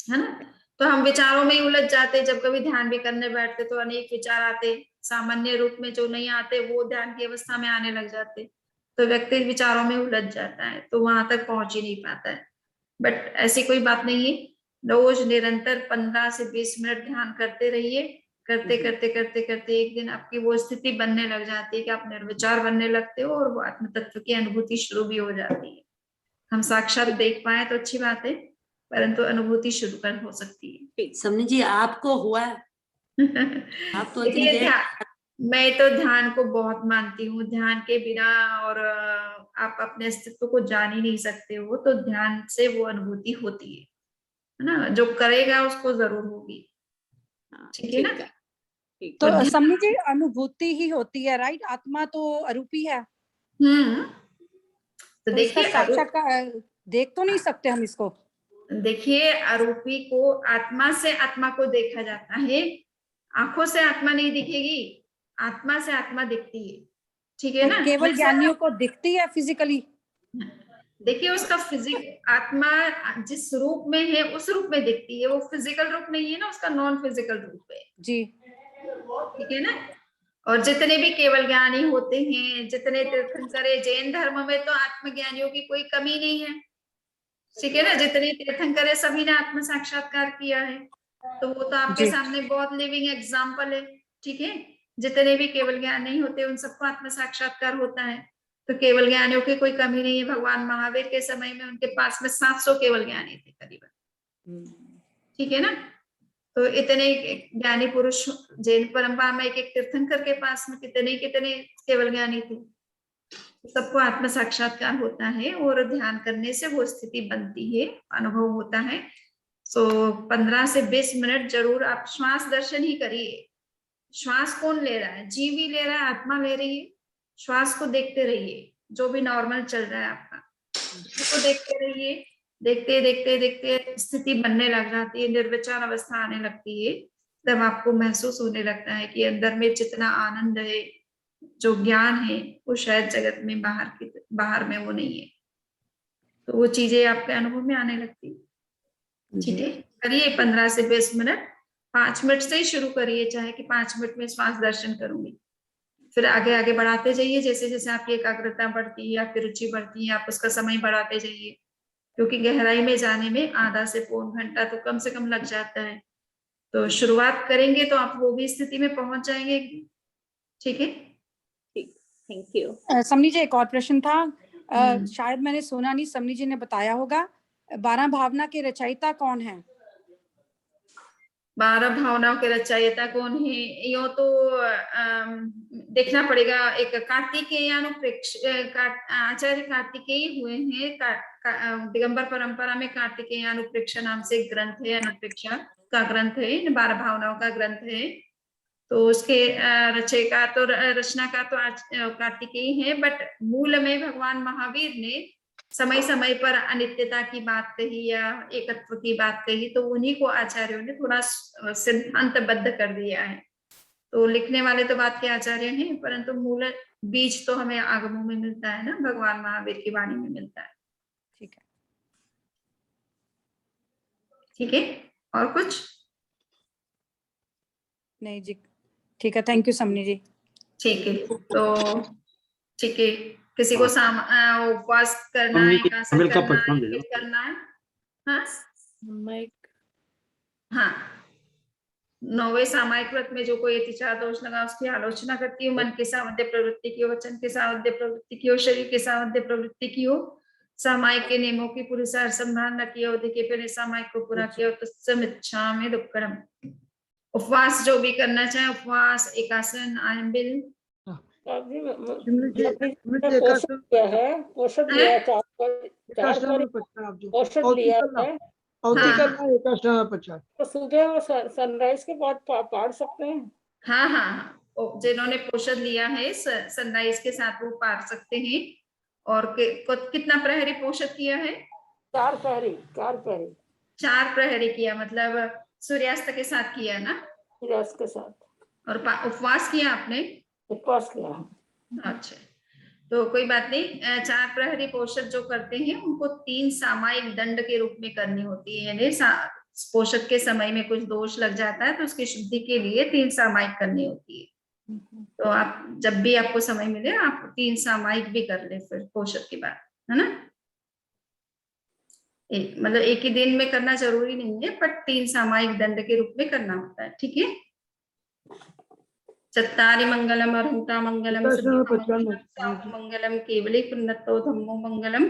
है ना। तो हम विचारों में ही उलझ जाते, जब कभी ध्यान भी करने बैठते तो अनेक विचार आते, सामान्य रूप में जो नहीं आते वो ध्यान की अवस्था में आने लग जाते, तो व्यक्ति विचारों में उलझ जाता है, तो वहां तक पहुंच ही नहीं पाता है। बट ऐसी कोई बात नहीं है, रोज निरंतर 15 से 20 मिनट ध्यान करते रहिए, करते करते करते करते एक दिन आपकी वो स्थिति बनने लग जाती है कि आप निर्विचार बनने लगते हो, और वो आत्म तत्व की अनुभूति शुरू भी हो जाती है। हम साक्षात देख पाए तो अच्छी बात है, परंतु अनुभूति शुरू कर हो सकती है। समझी जी, आपको हुआ? आप तो इतनी देर मैं तो ध्यान को बहुत मानती हूँ, ध्यान के बिना और आप अपने अस्तित्व को जान ही नहीं सकते हो, तो ध्यान से वो अनुभूति होती है ना, जो करेगा उसको जरूर होगी। ठीक है ना, तो समझी जी, अनुभूति ही होती है, राइट? आत्मा तो अरूपी है। तो तो इसका देखिए साक्षात्कार देख तो नहीं सकते हम इसको। देखिए, आरोपी को आत्मा से आत्मा को देखा जाता है, आंखों से आत्मा नहीं दिखेगी, आत्मा से आत्मा दिखती है, ठीक है तो ना। केवल जैसे ज्ञानियों को दिखती है फिजिकली? देखिए, उसका आत्मा जिस रूप में है उस रूप में दिखती है, वो फिजिकल रूप नहीं है ना, उसका नॉन फिजिकल रूप है, जी। ठीक है ना। और जितने भी केवल ज्ञानी होते हैं, जितने तीर्थंकर, जैन धर्म में तो आत्मज्ञानियों की कोई कमी नहीं है, ठीक है ना। जितने तीर्थंकर है सभी ने आत्म साक्षात्कार किया है, तो वो तो आपके जी। सामने बहुत लिविंग एग्जाम्पल है, ठीक है। जितने भी केवल ज्ञान नहीं होते उन सबको आत्म साक्षात्कार होता है, तो केवल ज्ञानियों की कोई कमी नहीं है। भगवान महावीर के समय में उनके पास में 700 केवल ज्ञानी थे करीबन, ठीक है ना। तो इतने ज्ञानी पुरुष जैन परंपरा में, एक एक तीर्थंकर के पास में कितने कितने केवल ज्ञानी थे। सबको आत्म साक्षात्कार होता है और ध्यान करने से वो स्थिति बनती है, अनुभव होता है। सो 15 से 20 मिनट जरूर आप श्वास दर्शन ही करिए। श्वास कौन ले रहा है? जीव ही ले रहा है, आत्मा ले रही है। श्वास को देखते रहिए, जो भी नॉर्मल चल रहा है आपका, उसको देखते रहिए। देखते देखते देखते स्थिति बनने लग जाती है, निर्विचार अवस्था आने लगती है, तब आपको महसूस होने लगता है कि अंदर में जितना आनंद है, जो ज्ञान है, वो शायद जगत में बाहर में वो नहीं है। तो वो चीजें आपके अनुभव में आने लगती है, ठीक है। करिए 15 से 20 मिनट, 5 मिनट से ही शुरू करिए, चाहे कि 5 मिनट में श्वास दर्शन करूंगी, फिर आगे आगे बढ़ाते जाइए। जैसे जैसे आपकी एकाग्रता बढ़ती है, आपकी रुचि बढ़ती है, आप उसका समय बढ़ाते जाइए, क्योंकि गहराई में जाने में आधा से पौन घंटा तो कम से कम लग जाता है। तो शुरुआत करेंगे तो आप वो भी स्थिति में पहुंच जाएंगे, ठीक है। Thank you. समनी जी, एक और प्रश्न था, शायद मैंने सुना नहीं, समनी जी ने बताया होगा, 12 भावना के रचयिता कौन है? 12 भावनाओं के रचयिता कौन है? यो तो देखना पड़ेगा। एक आचार्य कार्तिकेय हुए हैं। दिगंबर परंपरा में कार्तिकेय अनुप्रेक्षा नाम से एक ग्रंथ है, अनुप्रेक्षा का ग्रंथ है, 12 भावनाओं का ग्रंथ है। तो उसके रचयिका तो रचनाकार तो कार्तिकेय है, बट मूल में भगवान महावीर ने समय समय पर अनित्यता की बात कही या एकत्व की बात कही, तो उन्हीं को आचार्यों ने थोड़ा सिद्धांतबद्ध कर दिया है। तो लिखने वाले तो बात के आचार्य हैं, परंतु मूल बीज तो हमें आगमों में मिलता है ना, भगवान महावीर की वाणी में मिलता है। ठीक है, ठीक है। और कुछ नहीं जी, ठीक है, थैंक यू समनी जी। ठीक है, तो ठीक है। किसी को उपवास करना है, एकासन करना है, फिर करना है? हाँ हाँ, 9वें सामायिक व्रत में जो कोई अतिचार दोष लगा उसकी आलोचना करती हो, मन के सावध्य प्रवृत्ति की हो, वचन के सावध्य प्रवृत्ति की हो, शरीर के सावध्य प्रवृत्ति की हो, सामायिक के नियमों की पूरी सार संभाल रखी हो, अवधि के पहले सामायिक को पूरा किया, तो समिच्छामि दुक्कडम। उपवास जो भी करना चाहे, उपवास, एकासन, आयम्बिल, तो सुबह वो सनराइज के बाद पढ़ सकते हैं। हाँ हाँ हाँ, जिन्होंने पोषण लिया है सनराइज के साथ वो पार सकते हैं। और कितना प्रहरी पोषण किया है? 4 प्रहरी 4 प्रहरी किया, मतलब सूर्यास्त के साथ किया ना? सूर्यास्त के साथ। और उपवास किया आपने? उपवास किया। अच्छा, तो कोई बात नहीं। 4 प्रहरी पोषक जो करते हैं उनको 3 सामायिक दंड के रूप में करनी होती है, यानी पोषक के समय में कुछ दोष लग जाता है तो उसकी शुद्धि के लिए 3 सामायिक करनी होती है। तो आप जब भी आपको समय मिले आप 3 सामायिक भी कर ले फिर पोषक के बाद, है ना। मतलब एक ही दिन में करना जरूरी नहीं है, पर 3 सामायिक दंड के रूप में करना होता है, ठीक है। चत्तारि मंगलम अर्हंता मंगलम मंगलम केवली पुण्यतो धम्मो मंगलम।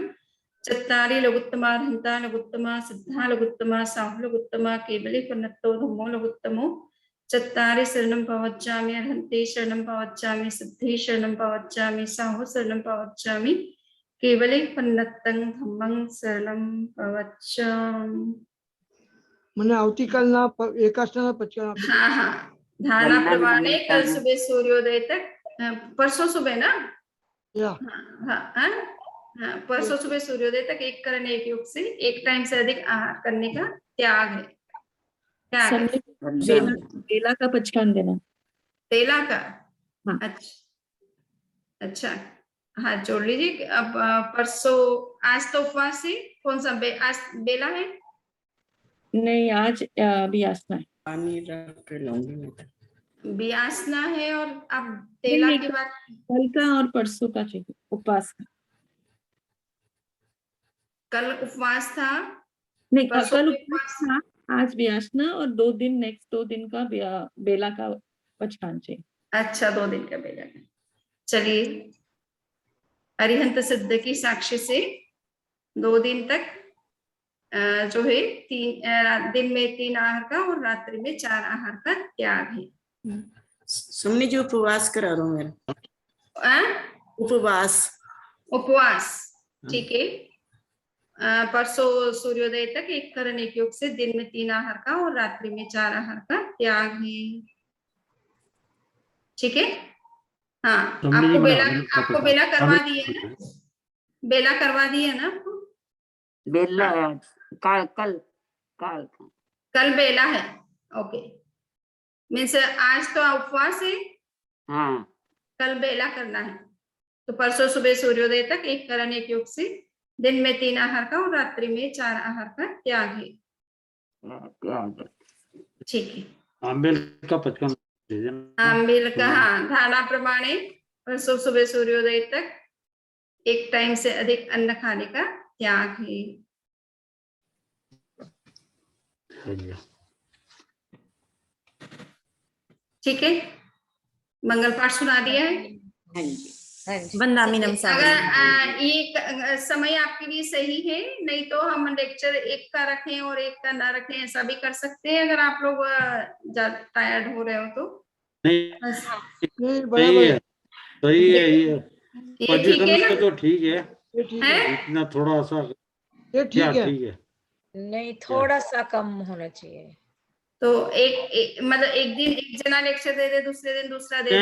चत्तारि लघुत्तमा अर्हंता लघुत्तमा सिद्धा लघुत्तमा साहु लघुत्तमा केवली पुण्यतो धम्मो लघुत्तमो। चत्तारि शरणं प्रवच्चामि अर्हन्ते शरणं प्रवच्चामि सिद्धे शरणं प्रवच्चामि साहु शरणं प्रवच्चामि केवली पुण्यतं धम्मं शरणं प्रवच्चामि। मैंने આવતીકાલના એકાસના પછી हाँ हाँ, धारणा प्रमाणे कल सुबह सूर्योदय तक, परसों सुबह ना? या हाँ, हाँ, परसों सुबह सूर्योदय तक एक करण एक योग से एक टाइम से अधिक आहार करने का त्याग है। त्याग है। बेला बेला का पचकान देना। तेला का। हाँ। अच्छा हाँ, जोड़ लीजिए। अब परसों, आज तो उपवास है, कौन सा आज बेला है? नहीं, आज अभी आसना है। बियासना है। और अब तेला नहीं, की बात। कल का और परसों का चाहिए उपवास का। कल उपवास था। नहीं, परसों कल भी उपवास था, आज व्यासना और 2 दिन नेक्स्ट 2 दिन का बेला का पचकान चाहिए। अच्छा, 2 दिन का बेला। चलिए, अरिहंत सिद्ध की साक्ष्य से 2 दिन तक जो है दिन में 3 आहार का और रात्रि में 4 आहार का त्याग है। सुमनी जी उपवास करा रहा हूँ मेरा। उपवास। उपवास, ठीक है। परसों सूर्योदय तक एक करण एक योग से दिन में 3 आहार का और रात्रि में 4 आहार का त्याग है। ठीक है। हाँ, आपको बेला करवा दिया ना? बेला करवा दिया ना आपको? बेला कल बेला है। ओके, मीन्स आज तो उपवास है, हाँ। कल बेला करना है। तो परसों सुबह सूर्योदय तक एक करण एक योग से दिन में 3 आहार का और रात्रि में 4 आहार का त्याग है। ठीक है। आंबेल का पचकान आंबेल का, हाँ, धारणा प्रमाणे परसों सुबह सूर्योदय तक एक टाइम से अधिक अन्न खाने का त्याग है। ठीक है, मंगल पाठ सुना दिया है। वंदामिनम अगर ये समय आपके लिए सही है, नहीं तो हम लेक्चर एक का रखें और एक का ना रखें, ऐसा भी कर सकते हैं अगर आप लोग ज्यादा टायर्ड हो रहे हो तो। नहीं बराबर है। सही है ये ठीक है ना? तो ठीक है, ये ठीक है, इतना थोड़ा सा ये ठीक है। ठीक है। नहीं, थोड़ा सा कम होना चाहिए। तो मतलब एक दिन एक जना लेक्चर दे दे, दूसरे दिन दूसरा दे दे।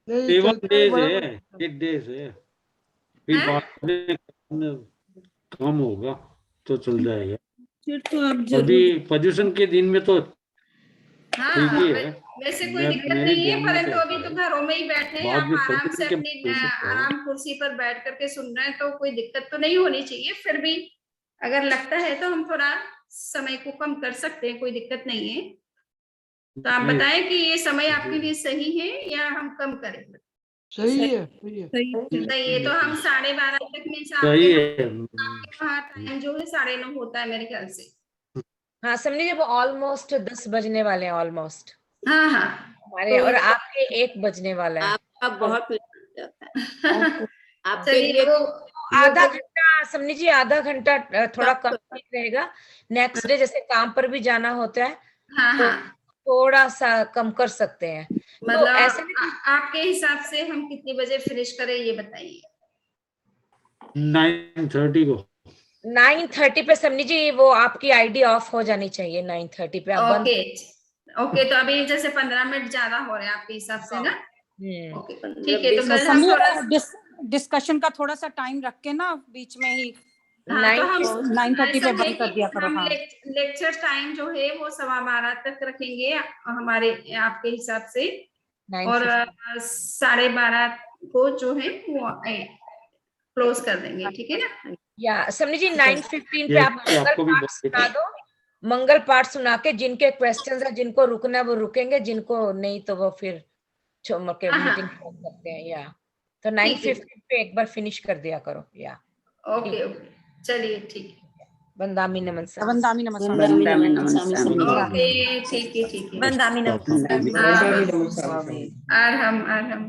नहीं 7 चलता है days बराबर। है, 8 days है, फिर बाद में कम होगा तो चल जाएगा। फिर तो आप अभी पोजीशन के दिन में तो हाँ, ठीक ही है। वैसे कोई दिक्कत नहीं है, परंतु अभी तो घरों में ही बैठे हैं, बाद आप में आराम से के अपनी हो सकता है। आराम कुर्सी पर बैठ करके सुन रहे हैं, तो कोई दिक्कत तो नहीं होनी चाहिए। फिर भी अगर लगता है तो हम थोड़ा समय को कम कर सकते हैं, कोई दिक्कत नहीं है। तो आप नहीं, बताएं कि ये समय आपके लिए सही है या हम कम करें? सही है, सही है। सही है। तो हम 12:30 तक में सही है। आपके वहाँ टाइम जो है 9:30 होता है मेरे ख्याल से। हाँ, समझ जब ऑलमोस्ट 10 बजने वाले हैं ऑलमोस्ट हाँ हाँ, हमारे, और आपके 1 बजने वाला है। आपका बहुत लेट हो जाता है। आपके चलिए लिए वो आधा घंटा समझ लीजिए, आधा घंटा थोड़ा कम ठीक रहेगा। नेक्स्ट डे जैसे काम पर भी जाना होता है, हाँ तो हाँ, थोड़ा सा कम कर सकते हैं। मतलब तो ऐसे आपके हिसाब से हम कितने बजे फिनिश करें ये बताइए। 9:30 को 9:30 पे समझ लीजिए, वो आपकी आईडी ऑफ हो जानी चाहिए 9:30 पे। आप बंद। ओके, तो अभी जैसे 15 मिनट ज्यादा हो रहे हैं आपके हिसाब से ना? ओके, ठीक है। तो तो कल हम थोड़ा डिस्कशन का थोड़ा सा टाइम रख के ना बीच में ही हाँ, तो हम 9:30 पे बंद कर दिया करो। हम हाँ, लेक्चर टाइम जो है वो 12:15 तक रखेंगे हमारे आपके हिसाब से, और 12:30 को जो है वो क्लोज कर देंगे, ठीक है ना? या समझिए 9:15 पे आप मंगल आपको भी पाठ सुना दो। मंगल पाठ सुना के जिनके क्वेश्चंस है, जिनको रुकना है वो रुकेंगे, जिनको नहीं तो वो फिर छोड़ के मीटिंग छोड़ सकते हैं। या तो 9:15 पे एक बार फिनिश कर दिया करो। या ओके, चलिए ठीक है। वंदामी नमन सर। वंदामी नमस्कार। ओके, ठीक है। वंदामी नमन। आर हम